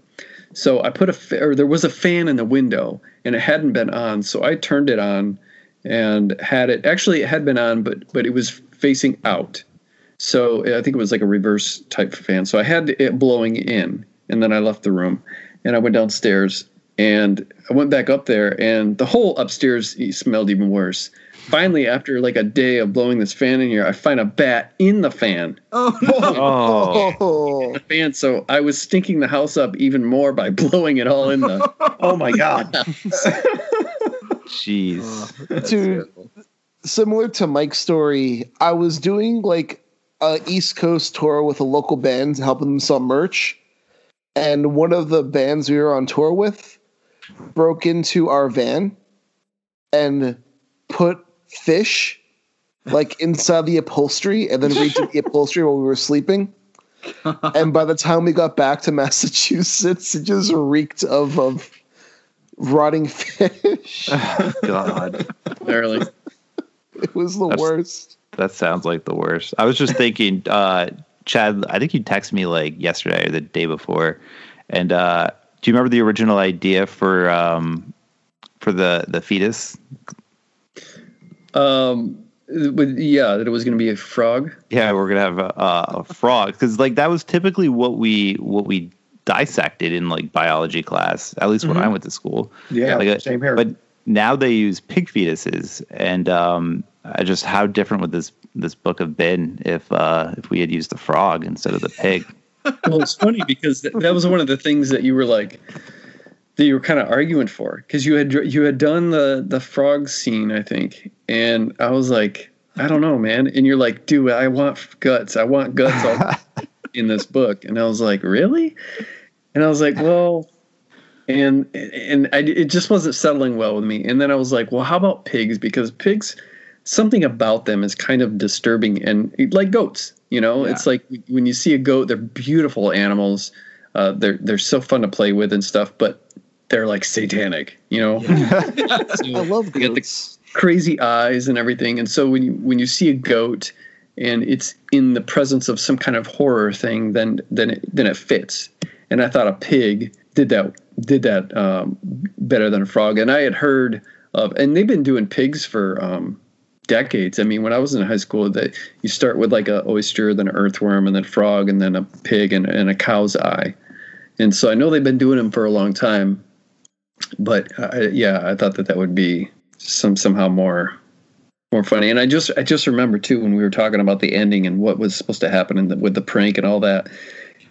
So I put there was a fan in the window and it hadn't been on, so I turned it on and it had been on, but it was facing out. So I think it was like a reverse type fan. So I had it blowing in, and then I left the room and I went downstairs and I went back up there, and the whole upstairs smelled even worse. Finally, after like a day of blowing this fan in here, I find a bat in the fan. Oh. The fan. So I was stinking the house up even more by blowing it all in the. Oh my God. Jeez. Dude, similar to Mike's story, I was doing like a East Coast tour with a local band, helping them sell merch. And one of the bands we were on tour with broke into our van and put fish like inside the upholstery, and then redid the upholstery while we were sleeping. And by the time we got back to Massachusetts, it just reeked of rotting fish. God. Literally. It was the worst. That sounds like the worst. I was just thinking, Chad, I think you texted me like yesterday or the day before. And do you remember the original idea for the fetus? That it was going to be a frog. Yeah, we're gonna have a frog, because like that was typically what we dissected in like biology class, at least when I went to school. Yeah, like, same here. But now they use pig fetuses, and just how different would this book have been if we had used the frog instead of the pig? Well, it's funny because that was one of the things that you were like, that you were kind of arguing for, because you had done the frog scene, I think, and I was like, I don't know, man. And you're like, dude, I want guts all in this book. And I was like, really? And I was like, well, and it just wasn't settling well with me. And then I was like, well, how about pigs? Because pigs, something about them is kind of disturbing, and like goats, it's like when you see a goat, they're beautiful animals. They're so fun to play with and stuff, but they're like satanic, So I love they got the goats. crazy eyes and everything. And so when you see a goat and it's in the presence of some kind of horror thing, then it fits. And I thought a pig did that better than a frog. And I had heard of, and they've been doing pigs for decades. I mean, when I was in high school, that you start with like a oyster, then an earthworm, and then frog, and then a pig, and a cow's eye. And so I know they've been doing them for a long time. But I thought that would be somehow more funny. And I just remember too, when we were talking about the ending and what was supposed to happen with the prank and all that.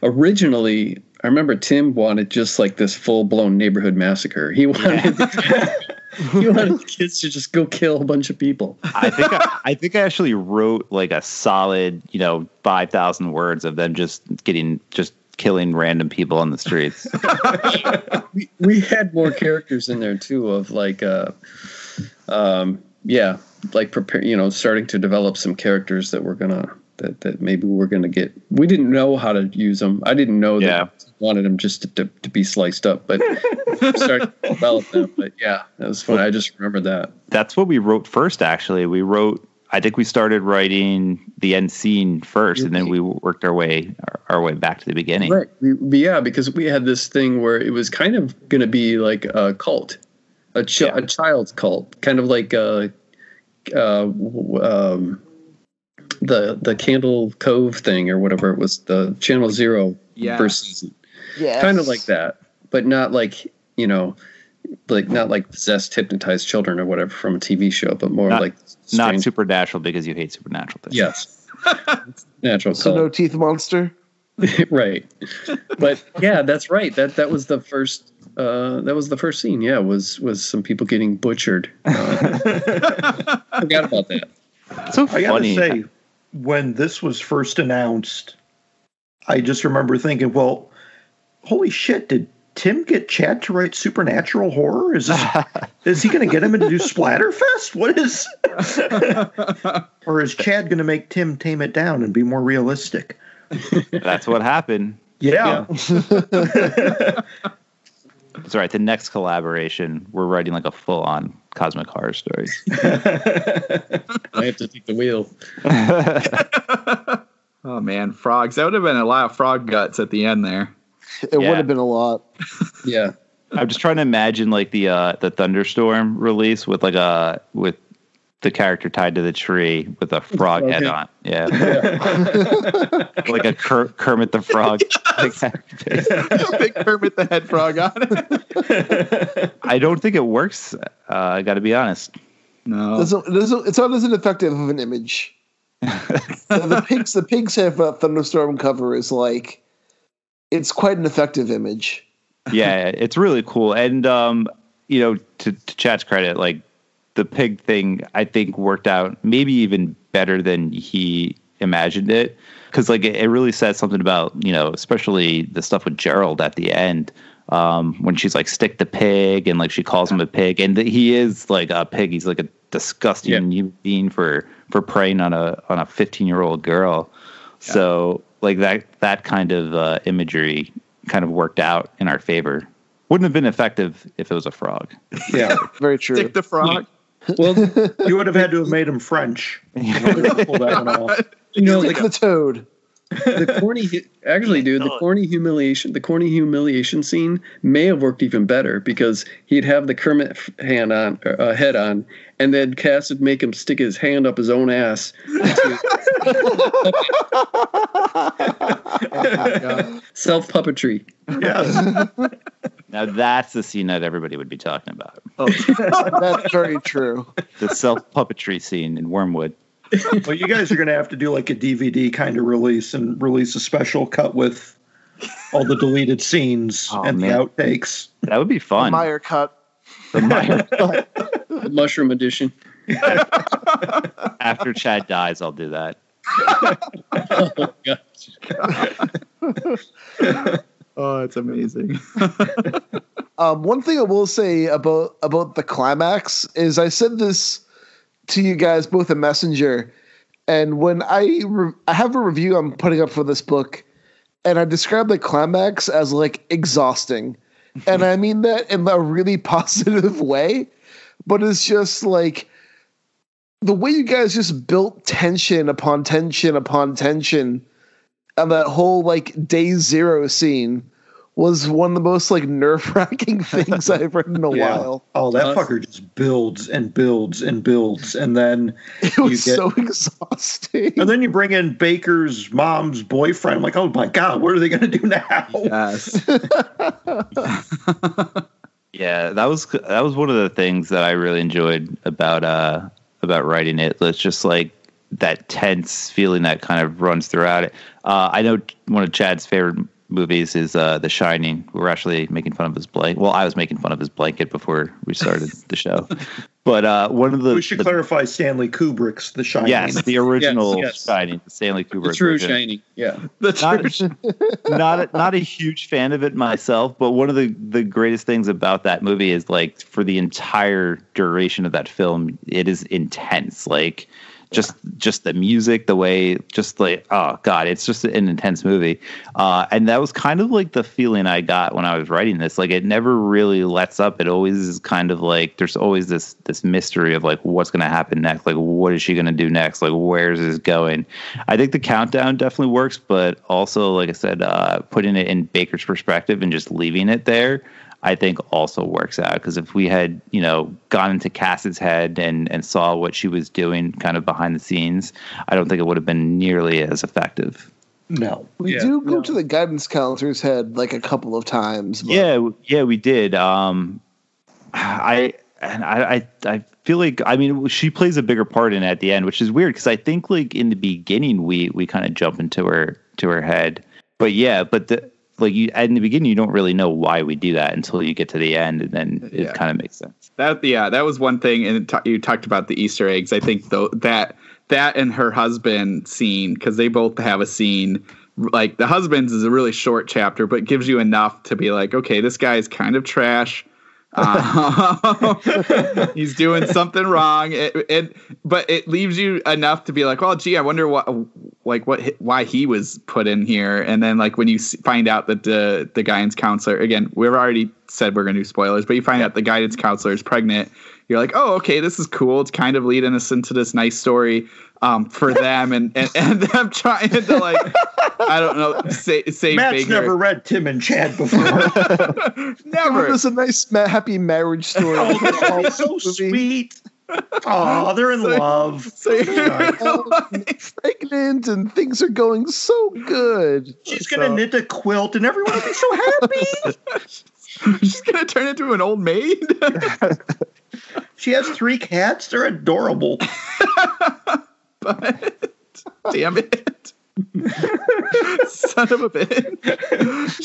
Originally, I remember Tim wanted just like this full blown neighborhood massacre. He wanted he wanted the kids to just go kill a bunch of people. I think I actually wrote like a solid 5,000 words of them just killing random people on the streets. we had more characters in there too, of like like prepare, starting to develop some characters that that maybe we're gonna get. We didn't know how to use them. I didn't know that I wanted them just to be sliced up, but started to develop them. But yeah, that was fun. I just remember that. That's what we wrote first. Actually, I think we started writing the end scene first, and then we worked our way back to the beginning. Right. Because we had this thing where it was kind of going to be like a cult, a child's cult, kind of like the Candle Cove thing or whatever it was, the Channel Zero first season. Yes. Kind of like that, but not like not like possessed, hypnotized children or whatever from a TV show, but more like not supernatural, because you hate supernatural things. Yes. Natural. So no teeth monster. Right. But yeah, that's right. That was the first. That was the first scene. Yeah, was some people getting butchered. Forgot about that. So I funny. gotta say, when this was first announced, I just remember thinking, well, holy shit, did Tim get Chad to write supernatural horror? Is he going to get him to do Splatterfest? What is? Or is Chad going to make Tim tame it down and be more realistic? That's what happened. Yeah. That's right. The next collaboration, we're writing like a full-on cosmic horror story. I have to take the wheel. Oh man, frogs! That would have been a lot of frog guts at the end there. It would have been a lot. Yeah. I'm just trying to imagine like the Thunderstorm release with with the character tied to the tree with a frog head on. Yeah. Like a Kermit the Frog. Big Kermit the Head frog on it. I don't think it works. I got to be honest. No. It's not as effective of an image. The pigs have a Thunderstorm cover is like, it's quite an effective image. Yeah, it's really cool. And, to Chad's credit, like the pig thing, I think worked out maybe even better than he imagined it. Cause like it really says something about, especially the stuff with Gerald at the end, when she's like, stick the pig, and like she calls him a pig, and he is like a pig. He's like a disgusting human being for preying on a 15-year-old girl. Yeah. So like that kind of imagery kind of worked out in our favor. Wouldn't have been effective if it was a frog. Yeah, very true. Stick the frog. Well, You would have had to have made him French. You know, to pull that one off. Stick the toad. the corny humiliation scene may have worked even better because he'd have the Kermit head on, and then Cass would make him stick his hand up his own ass. Self puppetry. Yes. Now that's the scene that everybody would be talking about. Oh, that's very true. The self puppetry scene in Wormwood. Well, you guys are going to have to do like a DVD kind of release and release a special cut with all the deleted scenes and the outtakes. That would be fun. Meyer cut. The Meyer cut. Mushroom edition. After Chad dies, I'll do that. Oh, gosh. Oh, it's amazing. One thing I will say about the climax is I said this to you guys both in Messenger, and when I have a review I'm putting up for this book, and I describe the climax as like exhausting, and I mean that in a really positive way, but it's just like the way you guys just built tension upon tension upon tension, and that whole like day zero scene was one of the most like nerve-wracking things I've read in a while. Oh, that fucker just builds and builds and builds, and then it was so exhausting. And then you bring in Baker's mom's boyfriend. I'm like, oh my god, what are they going to do now? Yes. Yeah, that was one of the things that I really enjoyed about writing it. It's just like that tense feeling that kind of runs throughout it. I know one of Chad's favorite movies is The Shining. We were actually making fun of his blanket. Well, I was making fun of his blanket before we started the show. But one of the... We should clarify Stanley Kubrick's The Shining. Yes, the original Yes. Shining, the Stanley Kubrick The true version. Shining. Yeah. Not a huge fan of it myself, but one of the greatest things about that movie is like for the entire duration of that film, it is intense. Like just the music, the way, just like, oh god, it's just an intense movie. And that was kind of like the feeling I got when I was writing this. Like it never really lets up. It always is kind of like there's always this mystery of like what's going to happen next. Like what is she going to do next? Like where's this going? I think the countdown definitely works, but also like I said, putting it in Baker's perspective and just leaving it there, I think also works out. Because if we had, gone into Cass's head and saw what she was doing kind of behind the scenes, I don't think it would have been nearly as effective. No. We do go to the guidance counselor's head like a couple of times. But. Yeah, we did. I feel like, I mean, she plays a bigger part in it at the end, which is weird because I think like in the beginning we kind of jump into her head. But yeah, in the beginning, you don't really know why we do that until you get to the end, and then it kind of makes sense. That was one thing, and you talked about the Easter eggs. I think though that and her husband scene, because they both have a scene. Like the husband's is a really short chapter, but gives you enough to be like, okay, this guy is kind of trash. He's doing something wrong, but it leaves you enough to be like, well, gee, I wonder why he was put in here. And then like when you find out that the guidance counselor, again, we've already said we're gonna do spoilers, but you find out the guidance counselor is pregnant, you're like, oh, okay, this is cool. It's kind of leading us into this nice story for them and them trying to like, I don't know, say Matt's Baker. never read Tim and Chad before. Never. It was a nice happy marriage story. It's so sweet. Oh, they're in love. Pregnant and things are going so good. She's gonna knit a quilt and everyone will be so happy. She's gonna turn into an old maid. She has 3 cats. They're adorable. But damn it. Son of a bitch.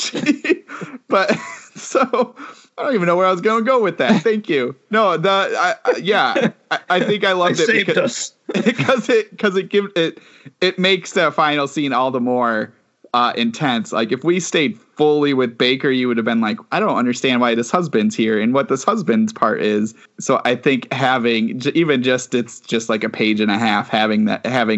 But so I don't even know where I was going to go with that. Thank you. No, I think I loved it because it makes the final scene all the more intense. Like if we stayed fully with Baker, you would have been like, I don't understand why this husband's here and what this husband's part is. So I think having it's just like a page and a half, having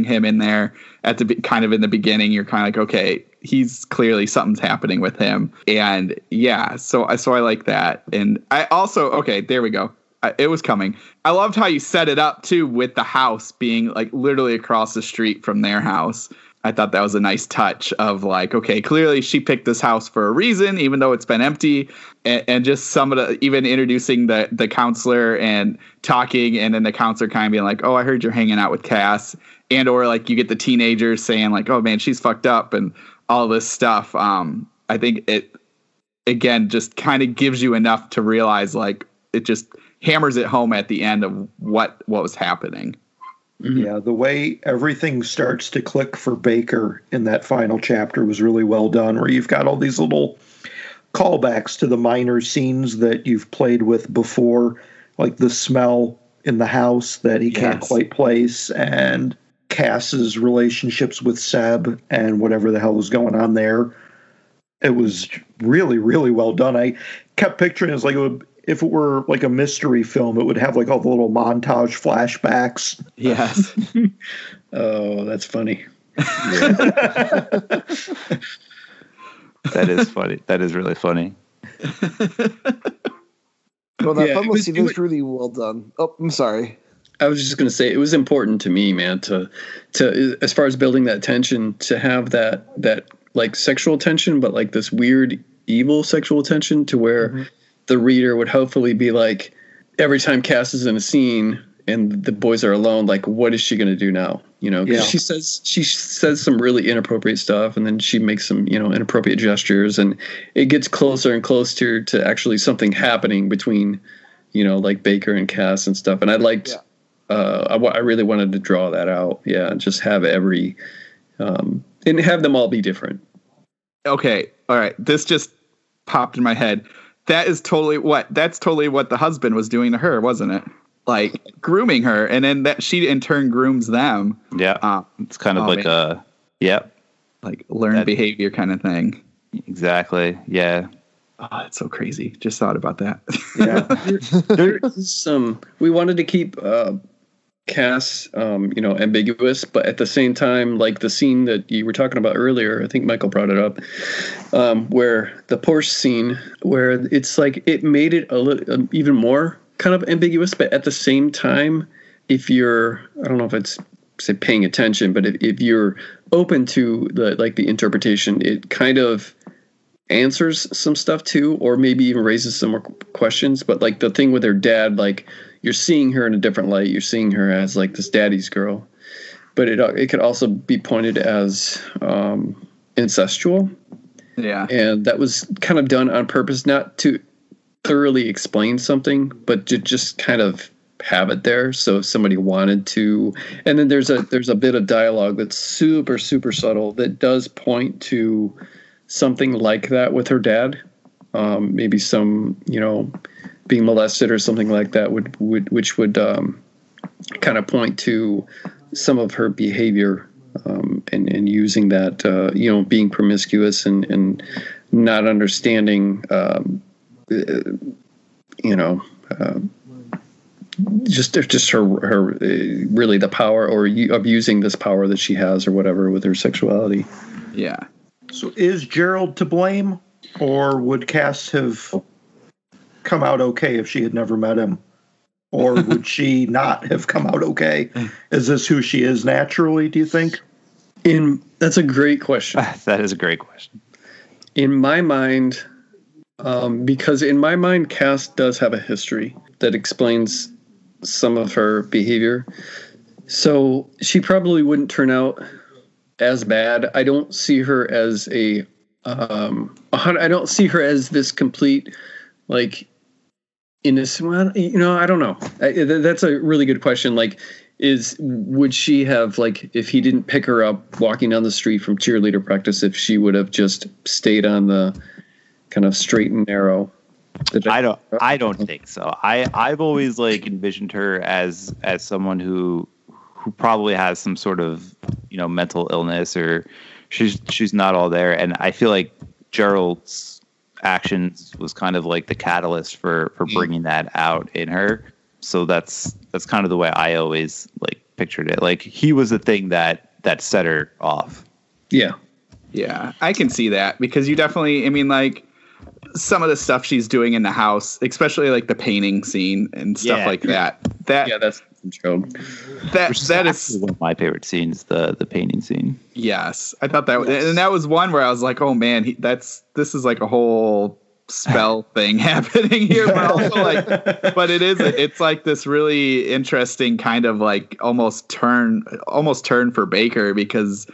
him in there at the kind of in the beginning, you're kind of like, okay, he's clearly something's happening with him. And yeah, so I like that. And I also, okay, there we go. It was coming. I loved how you set it up too with the house being like literally across the street from their house. I thought that was a nice touch of like, okay, clearly she picked this house for a reason, even though it's been empty, and just some of the, even introducing the counselor and talking, and then the counselor kind of being like, oh, I heard you're hanging out with Cass, and or like you get the teenagers saying like, oh man, she's fucked up and all this stuff. I think it again just kind of gives you enough to realize like it just hammers it home at the end of what was happening. Yeah, the way everything starts to click for Baker in that final chapter was really well done, where you've got all these little callbacks to the minor scenes that you've played with before, like the smell in the house that he can't quite place, and Cass's relationships with Seb and whatever the hell was going on there. It was really, really well done. I kept picturing it as like if it were like a mystery film, it would have like all the little montage flashbacks. Yes. Oh, that's funny. That is funny. That is really funny. Well, that final scene is really well done. Oh, I'm sorry. I was just going to say it was important to me, man, to as far as building that tension, to have that like sexual tension, but like this weird evil sexual tension to where the reader would hopefully be like, every time Cass is in a scene and the boys are alone, like, what is she going to do now? You know, because she says some really inappropriate stuff, and then she makes some, you know, inappropriate gestures, and it gets closer and closer to actually something happening between, you know, like Baker and Cass and stuff. And I liked, I really wanted to draw that out. Yeah. And just have and have them all be different. Okay. All right. This just popped in my head. That's totally what the husband was doing to her, wasn't it? Like grooming her, and then that she in turn grooms them. Yeah, it's kind of like like learned behavior kind of thing. Exactly. Yeah. Oh, that's so crazy. Just thought about that. Yeah. There is some. We wanted to keep Cass, you know, ambiguous, but at the same time, like the scene that you were talking about earlier, I think Michael brought it up, where the Porsche scene, where it's like it made it a little even more kind of ambiguous, but at the same time, if you're, I don't know if it's say paying attention, but if you're open to the interpretation, it kind of answers some stuff too, or maybe even raises some more questions. But like the thing with her dad, like you're seeing her in a different light. You're seeing her as like this daddy's girl, but it could also be pointed as incestual. Yeah, and that was kind of done on purpose, not to thoroughly explain something, but to just kind of have it there. So if somebody wanted to, and then there's a bit of dialogue that's super, super subtle that does point to something like that with her dad. Maybe some, you know, being molested or something like that which would kind of point to some of her behavior, and using that, you know, being promiscuous and not understanding, you know, just her really the power of using this power that she has or whatever with her sexuality. Yeah. So is Gerald to blame, or would Cass have come out okay if she had never met him? Or would she not have come out okay? Is this who she is naturally, do you think? That's a great question. That is a great question. In my mind, because in my mind, Cass does have a history that explains some of her behavior. So she probably wouldn't turn out as bad. I don't see her as I don't see her as this complete, like, innocent. You know, I don't know. That's a really good question. Like, would she have, like, if he didn't pick her up walking down the street from cheerleader practice, if she would have just stayed on the kind of straight and narrow? I don't think so. I've always like envisioned her as someone who probably has some sort of, you know, mental illness, or she's not all there. And I feel like Gerald's actions was kind of like the catalyst for bringing that out in her. So that's kind of the way I always like pictured it. Like he was the thing that set her off. Yeah. Yeah, I can see that because you definitely, I mean, like some of the stuff she's doing in the house, especially like the painting scene and stuff like that. Yeah, that's Gerald. That is one of my favorite scenes, the painting scene. Yes, I thought that, and that was one where I was like, oh man, this is like a whole spell thing happening here, but also like, but it's like this really interesting kind of like almost turn for Baker because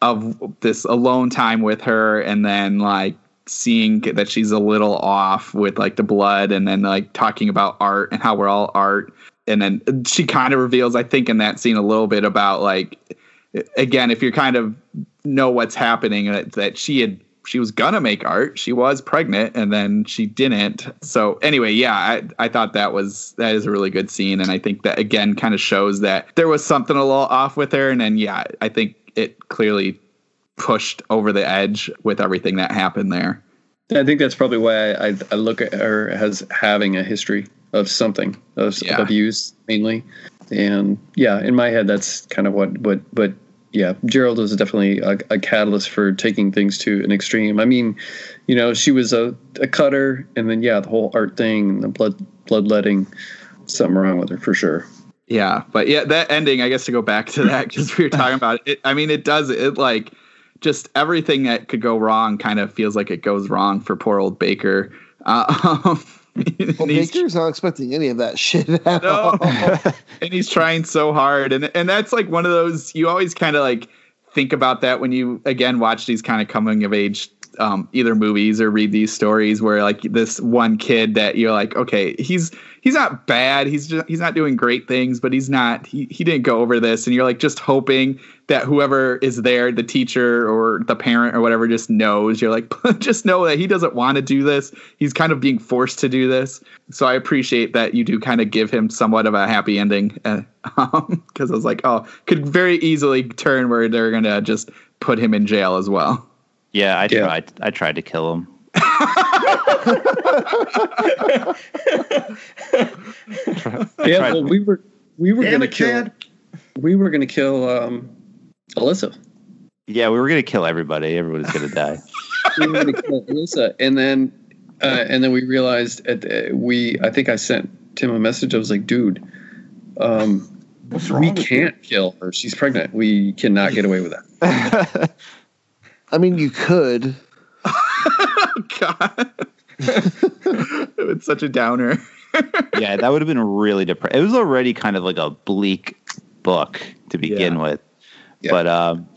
of this alone time with her, and then like seeing that she's a little off with like the blood, and then like talking about art and how we're all art, and then she kind of reveals, I think, in that scene a little bit about like, again, if you kind of know what's happening, that she was gonna make art, she was pregnant, and then she didn't. So anyway, yeah, I thought that is a really good scene, and I think that again kind of shows that there was something a little off with her, and then yeah, I think it clearly pushed over the edge with everything that happened there. I think that's probably why I look at her as having a history of something of abuse mainly, and yeah, in my head that's kind of what. Yeah, Gerald was definitely a catalyst for taking things to an extreme. I mean, you know, she was a cutter, and then the whole art thing, the bloodletting, something wrong with her for sure. Yeah, but yeah, that ending, I guess, to go back to that, because we were talking about it. I mean, it like just everything that could go wrong kind of feels like it goes wrong for poor old Baker. Well, Baker's not expecting any of that shit at all. And he's trying so hard. And that's like one of those, you always kind of like think about that when you, again, watch these kind of coming of age either movies or read these stories where like this one kid that you're like, okay, he's not bad, he's not doing great things, but he didn't go over this, and you're like just hoping that whoever is there, the teacher or the parent or whatever, just knows. You're like, just know that he doesn't want to do this, he's kind of being forced to do this. So I appreciate that you do kind of give him somewhat of a happy ending, because I was like, oh, could very easily turn where they're gonna just put him in jail as well. Yeah, I tried to kill him. Well, we were gonna kill Alyssa. Yeah, we were gonna kill everybody. Everybody's gonna die. We were gonna kill Alyssa, and then we realized I think I sent Tim a message. I was like, dude, we can't kill her. She's pregnant. We cannot get away with that. I mean, you could. God. It's such a downer. Yeah, that would have been really depressing. It was already kind of like a bleak book to begin with. Yeah. But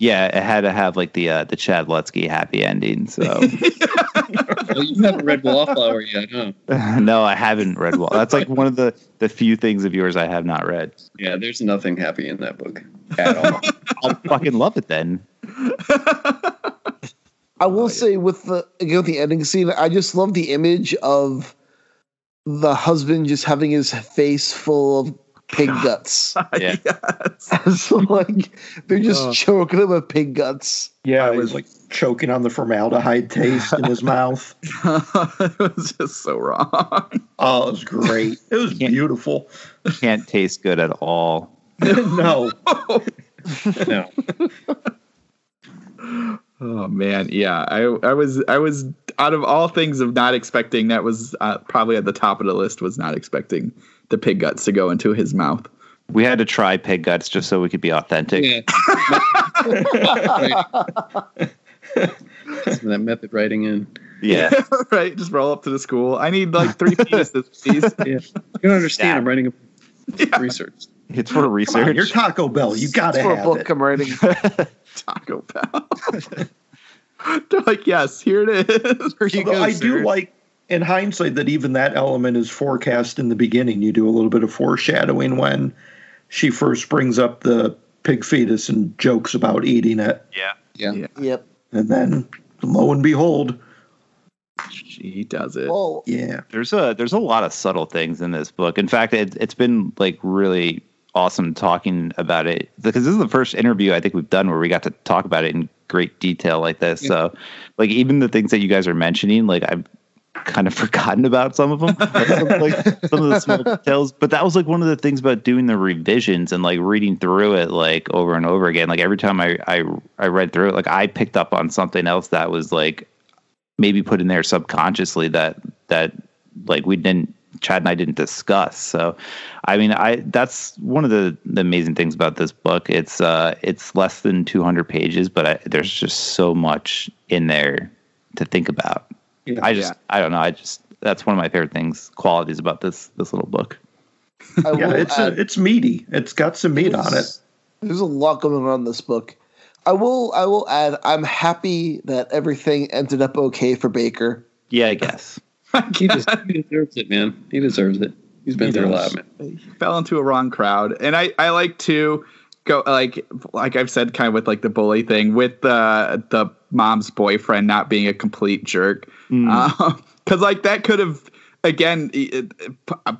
it had to have like the Chad Lutzke happy ending. So well, you haven't read Wallflower yet, huh? No, I haven't read That's like one of the few things of yours I have not read. Yeah, there's nothing happy in that book at all. I'll fucking love it then. I will say with the ending scene, I just love the image of the husband just having his face full of pig guts. Yeah. Yes. So like they're just choking him with pig guts. Yeah, it was like choking on the formaldehyde taste in his mouth. It was just so wrong. Oh, it was great. It was beautiful. Can't taste good at all. No. No. Oh man, yeah. I was out of all things of not expecting, that was probably at the top of the list, was not expecting the pig guts to go into his mouth. We had to try pig guts just so we could be authentic. Yeah. That method writing in. Yeah. Right. Just roll up to the school. I need like 3 pieces, please. Yeah. You don't understand. I'm writing research. It's for research. Come on, you're Taco Bell. You gotta have For a book it. I'm writing. Taco Bell. They're like, yes, here it is. Although I do like, in hindsight, that even that element is forecast in the beginning. You do a little bit of foreshadowing when she first brings up the pig fetus and jokes about eating it. Yeah. Yep. And then, lo and behold, She does it. Well, yeah. There's a lot of subtle things in this book. In fact, it's been like really awesome talking about it, because this is the first interview I think we've done where we got to talk about it in great detail like this. So like even the things that you guys are mentioning, like I've kind of forgotten about some of them, like some of the small details. But that was like one of the things about doing the revisions and like reading through it like over and over again. Like every time I read through it, like I picked up on something else that was like maybe put in there subconsciously that like Chad and I didn't discuss. So, I mean, that's one of the amazing things about this book. It's less than 200 pages, but there's just so much in there to think about. Yeah, I don't know. That's one of my favorite qualities about this little book. It's meaty. It's got some meat on it. There's a lot going on in this book. I will add, I'm happy that everything ended up okay for Baker. Yeah, I guess. He deserves it, man. He deserves it. He's been through a lot, man. He fell into a wrong crowd. And I like to go like I've said, kind of with like the bully thing with the mom's boyfriend not being a complete jerk. Because like that could have, again,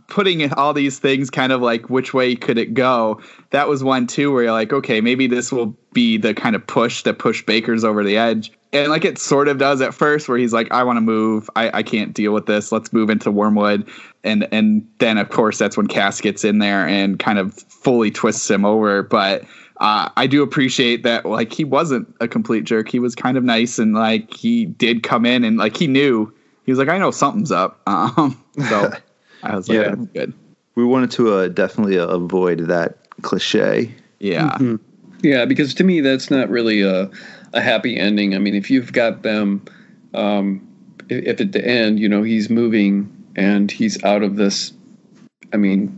putting all these things kind of like which way could it go. That was one too where you're like, okay, maybe this will be the kind of push that pushed Baker's over the edge. And like it sort of does at first where he's like, I want to move. I can't deal with this. Let's move into Wormwood. And then, of course, that's when Cass gets in there and kind of fully twists him over. But I do appreciate that, like, he wasn't a complete jerk. He was kind of nice. And, like, he did come in and, like, he knew. He was like, I know something's up. So I was like, that's good. We wanted to definitely avoid that cliche. Yeah. Mm-hmm. Yeah, because to me, that's not really a happy ending. I mean, if you've got them, if at the end, you know, he's moving and he's out of this, I mean,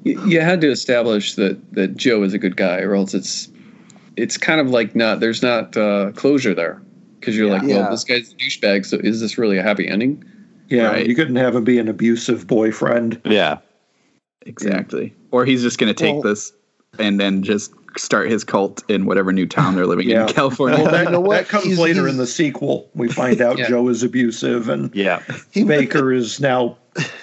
you had to establish that Joe is a good guy, or else it's kind of like there's not closure there, because you're well, this guy's a douchebag, so is this really a happy ending? Yeah, right. You couldn't have him be an abusive boyfriend. Yeah, exactly. Or he's just going to take this and then just start his cult in whatever new town they're living in California. Well, that comes later in the sequel. We find out Joe is abusive, and Baker is now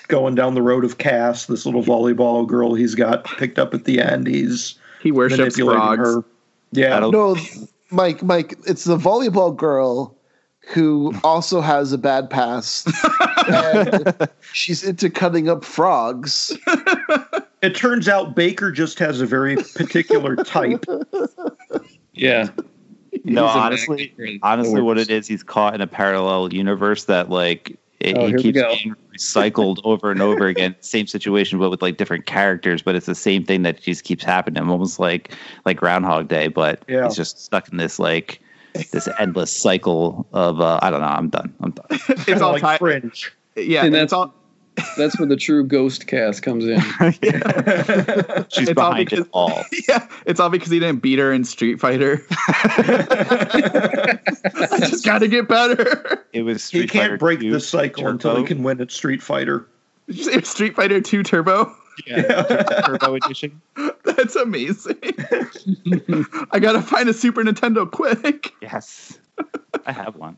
going down the road of Cass, this little volleyball girl he's got picked up at the end. He worships frogs. Her. Yeah. No, Mike, it's the volleyball girl who also has a bad past. And she's into cutting up frogs. It turns out Baker just has a very particular type. Yeah. No, honestly, what it is, he's caught in a parallel universe that, like, he keeps being recycled over and over again. Same situation, but with like different characters. But it's the same thing that just keeps happening. Almost like Groundhog Day, but he's just stuck in this like this endless cycle of I don't know. I'm done. It's all like Fringe. Yeah, and that's where the true ghost cast comes in. She's behind it all. Yeah, it's all because he didn't beat her in Street Fighter. I just got to get better. It was Street Fighter. He can't break the cycle until he can win at Street Fighter. Did you say Street Fighter 2 Turbo? Yeah. Turbo edition. That's amazing. I got to find a Super Nintendo quick. Yes. I have one.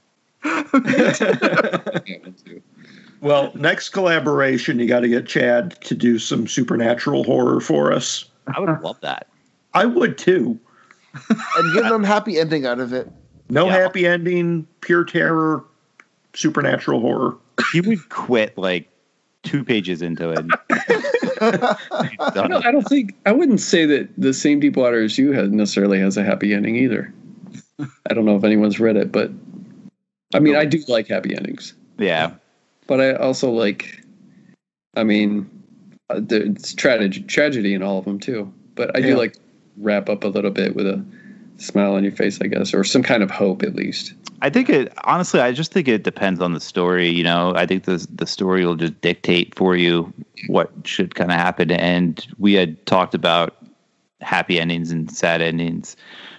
Well, next collaboration, you got to get Chad to do some supernatural horror for us. I would love that. I would too. And get an unhappy ending out of it. No happy ending, pure terror, supernatural horror. He would quit like 2 pages into it. I wouldn't say that The Same Deep Water as You necessarily has a happy ending either. I don't know if anyone's read it, but I mean, I do like happy endings. Yeah. But I also like, I mean, it's tragedy in all of them too. But I do like to wrap up a little bit with a smile on your face, I guess, or some kind of hope at least. I just think it depends on the story. You know, I think the story will just dictate for you what should kind of happen. And we had talked about happy endings and sad endings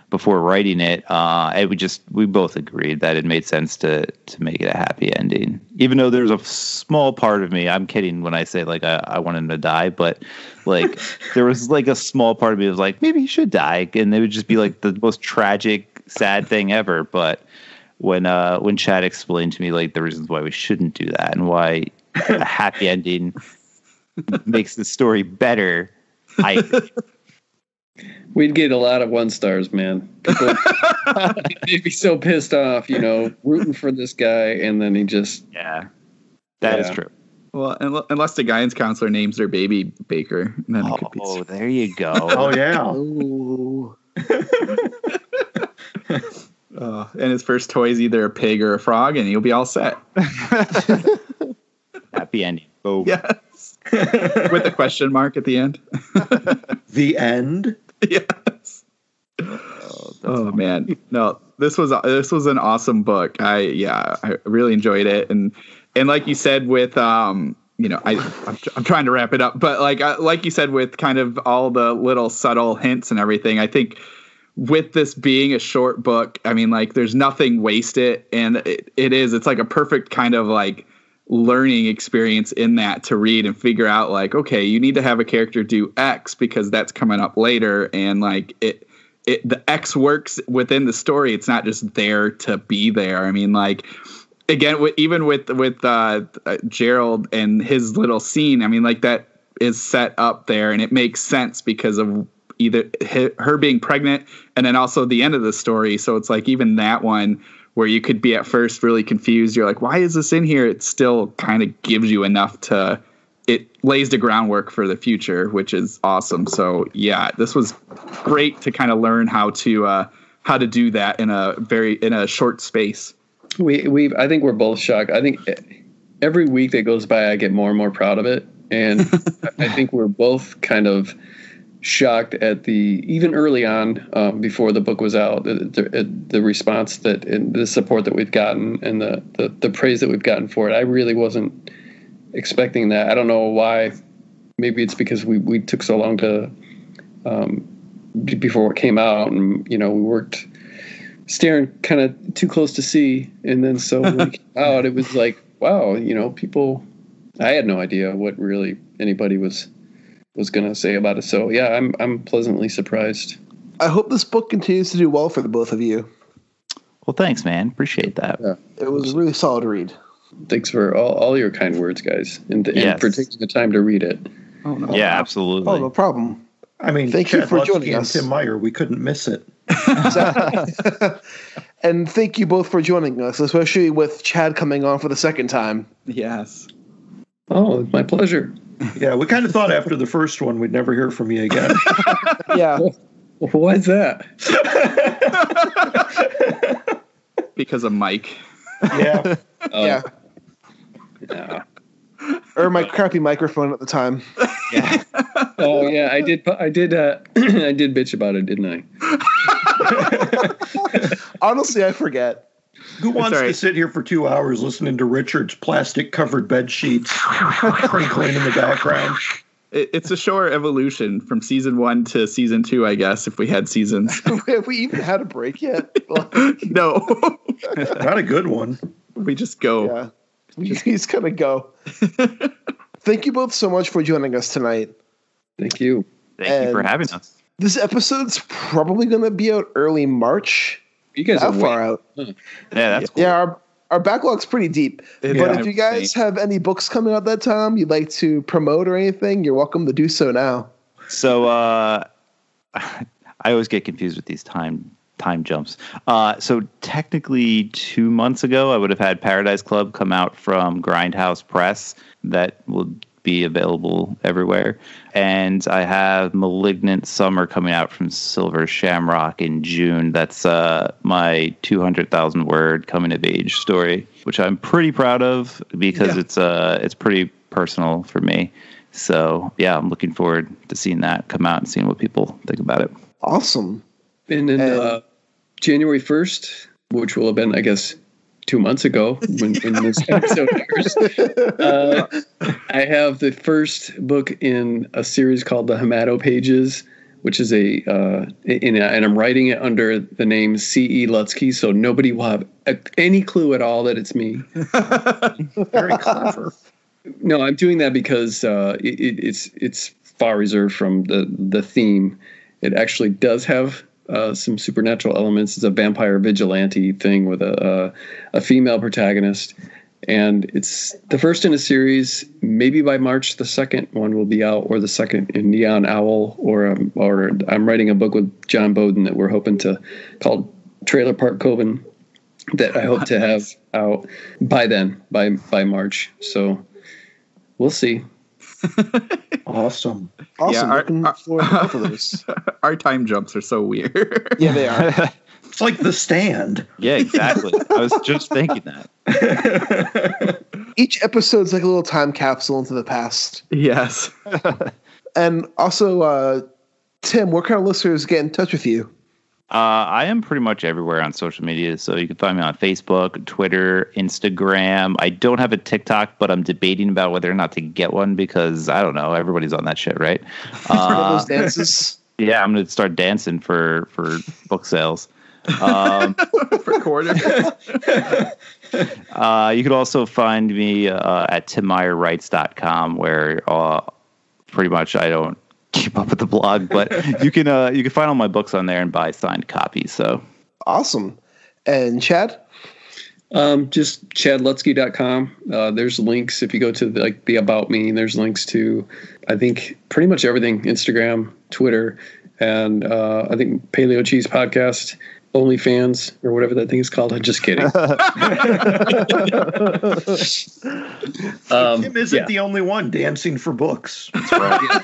before writing it, and we both agreed that it made sense to make it a happy ending. Even though there's a small part of me, I'm kidding when I say like I want him to die, but like there was like a small part of me that was like maybe he should die, and it would just be like the most tragic, sad thing ever. But when Chad explained to me like the reasons why we shouldn't do that and why a happy ending makes the story better, I We'd get a lot of 1 stars, man. People, they'd be so pissed off, rooting for this guy, and then he just... Yeah, that is true. Well, unless the guidance counselor names their baby Baker. Then it could be... Oh, there you go. Oh, yeah. Ooh. And his first toy is either a pig or a frog, and he'll be all set. Happy ending. Oh. Yes. With a question mark at the end. The end? Yes. Oh man. No, this was an awesome book. I really enjoyed it. And like you said with I'm trying to wrap it up, but like you said with kind of all the little subtle hints and everything, I think with this being a short book, I mean, like, there's nothing wasted, and it's like a perfect kind of like learning experience in that to read and figure out like, okay, you need to have a character do X because that's coming up later, and like the X works within the story. It's not just there to be there. I mean, like, again, even with Gerald and his little scene, I mean, like, that is set up there, and it makes sense because of either her being pregnant and then also the end of the story. So it's like even that one where you could be at first really confused. You're like, why is this in here? It still kind of gives you enough it lays the groundwork for the future, which is awesome. So yeah, this was great to kind of learn how to do that in a short space. I think we're both shocked. I think every week that goes by, I get more and more proud of it. And I think we're both kind of shocked at even early on, before the book was out, the response and the support that we've gotten and the praise that we've gotten for it. I really wasn't expecting that. I don't know why. Maybe it's because we took so long to before it came out, and we worked staring kind of too close to see, and then so when it came out, it was like, wow, people. I had no idea what really anybody was going to say about it. So yeah, I'm pleasantly surprised. I hope this book continues to do well for the both of you. Well, thanks, man. Appreciate that. Yeah, it was a really solid read. Thanks for all your kind words, guys, and for taking the time to read it. Oh, no. Yeah, absolutely. Oh, no problem. I mean, thank you for joining us. Tim Meyer, we couldn't miss it. Exactly. And thank you both for joining us, especially with Chad coming on for the second time. Yes. Oh, my pleasure. Yeah, we kind of thought after the first one we'd never hear from you again. Yeah. Why's that? Because of Mike. Yeah. Yeah. Yeah. Or my crappy microphone at the time. Yeah. Oh yeah, I did I did bitch about it, didn't I? Honestly, I forget. Who wants to sit here for 2 hours listening to Richard's plastic-covered bed sheets crinkling in the background? It's a short evolution from season 1 to season 2, I guess, if we had seasons. Have we even had a break yet? No. Not a good one. We just go. Yeah. We just kind of go. Thank you both so much for joining us tonight. Thank you. Thank you for having us. This episode's probably going to be out early March. You guys are far out. Yeah, that's cool. Yeah, our backlog's pretty deep. But if you guys have any books coming out that time you'd like to promote or anything, you're welcome to do so now. So I always get confused with these time jumps. So technically 2 months ago, I would have had Paradise Club come out from Grindhouse Press. That will be available everywhere. And I have Malignant Summer coming out from Silver Shamrock in June. That's my 200,000 word coming of age story, which I'm pretty proud of because it's pretty personal for me. So yeah, I'm looking forward to seeing that come out and seeing what people think about it. Awesome. And then January 1st, which will have been, I guess, 2 months ago when this episode airs, I have the first book in a series called The Hamato Pages, which is and I'm writing it under the name C.E. Lutzke, so nobody will have any clue at all that it's me. Very clever. No, I'm doing that because it's far reserved from the theme. It actually does have some supernatural elements. It's a vampire vigilante thing with a female protagonist, And it's the first in a series. Maybe by March, the second one will be out, or the second in Neon Owl, or I'm writing a book with John Bowden that we're hoping to called Trailer Park Coven that I hope to have out by then, by March. So we'll see. Awesome. Awesome. Yeah, Looking forward to both of those. Our time jumps are so weird. Yeah, they are. It's like The Stand. Yeah, exactly. I was just thinking that. Each episode's like a little time capsule into the past. Yes. And also, Tim, where can our listeners get in touch with you? I am pretty much everywhere on social media, so you can find me on Facebook, Twitter, Instagram. I don't have a TikTok, but I'm debating about whether or not to get one because, I don't know, everybody's on that shit, right? Those dances. Yeah, I'm going to start dancing for book sales. For quarter. You could also find me at timmeyerwrites.com, where pretty much I don't keep up with the blog, but you can find all my books on there and buy signed copies. So awesome. And Chad? Just chadlutzke.com. There's links if you go to the About Me. There's links to, I think, pretty much everything: Instagram, Twitter, and I think Paleo Cheese Podcast, OnlyFans, or whatever that thing is called. I'm just kidding. Tim isn't the only one dancing for books. That's right. Yeah.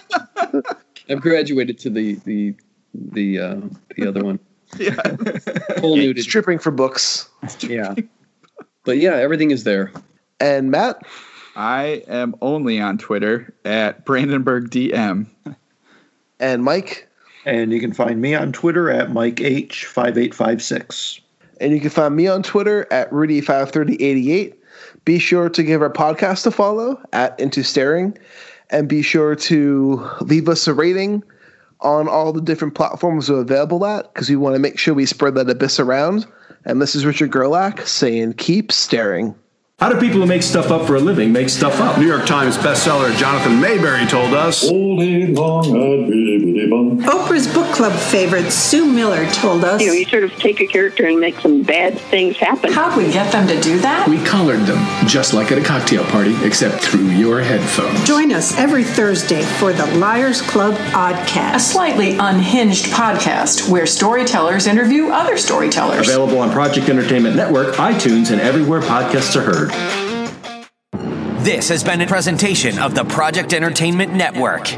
I've graduated to the other one. Yeah. Full nudity. Stripping for books. Yeah. But yeah, everything is there. And Matt? I am only on Twitter at BrandenburgDM. And Mike? And you can find me on Twitter at MikeH5856. And you can find me on Twitter at Rudy53088. Be sure to give our podcast a follow at Into Staring. And be sure to leave us a rating on all the different platforms we're available at, because we want to make sure we spread that abyss around. And this is Richard Gerlach saying, keep staring. How do people who make stuff up for a living make stuff up? New York Times bestseller Jonathan Mayberry told us. Oprah's book club favorite Sue Miller told us. You sort of take a character and make some bad things happen. How'd we get them to do that? We collared them, just like at a cocktail party, except through your headphones. Join us every Thursday for the Liars Club Oddcast, a slightly unhinged podcast where storytellers interview other storytellers. Available on Project Entertainment Network, iTunes, and everywhere podcasts are heard. This has been a presentation of the Project Entertainment Network.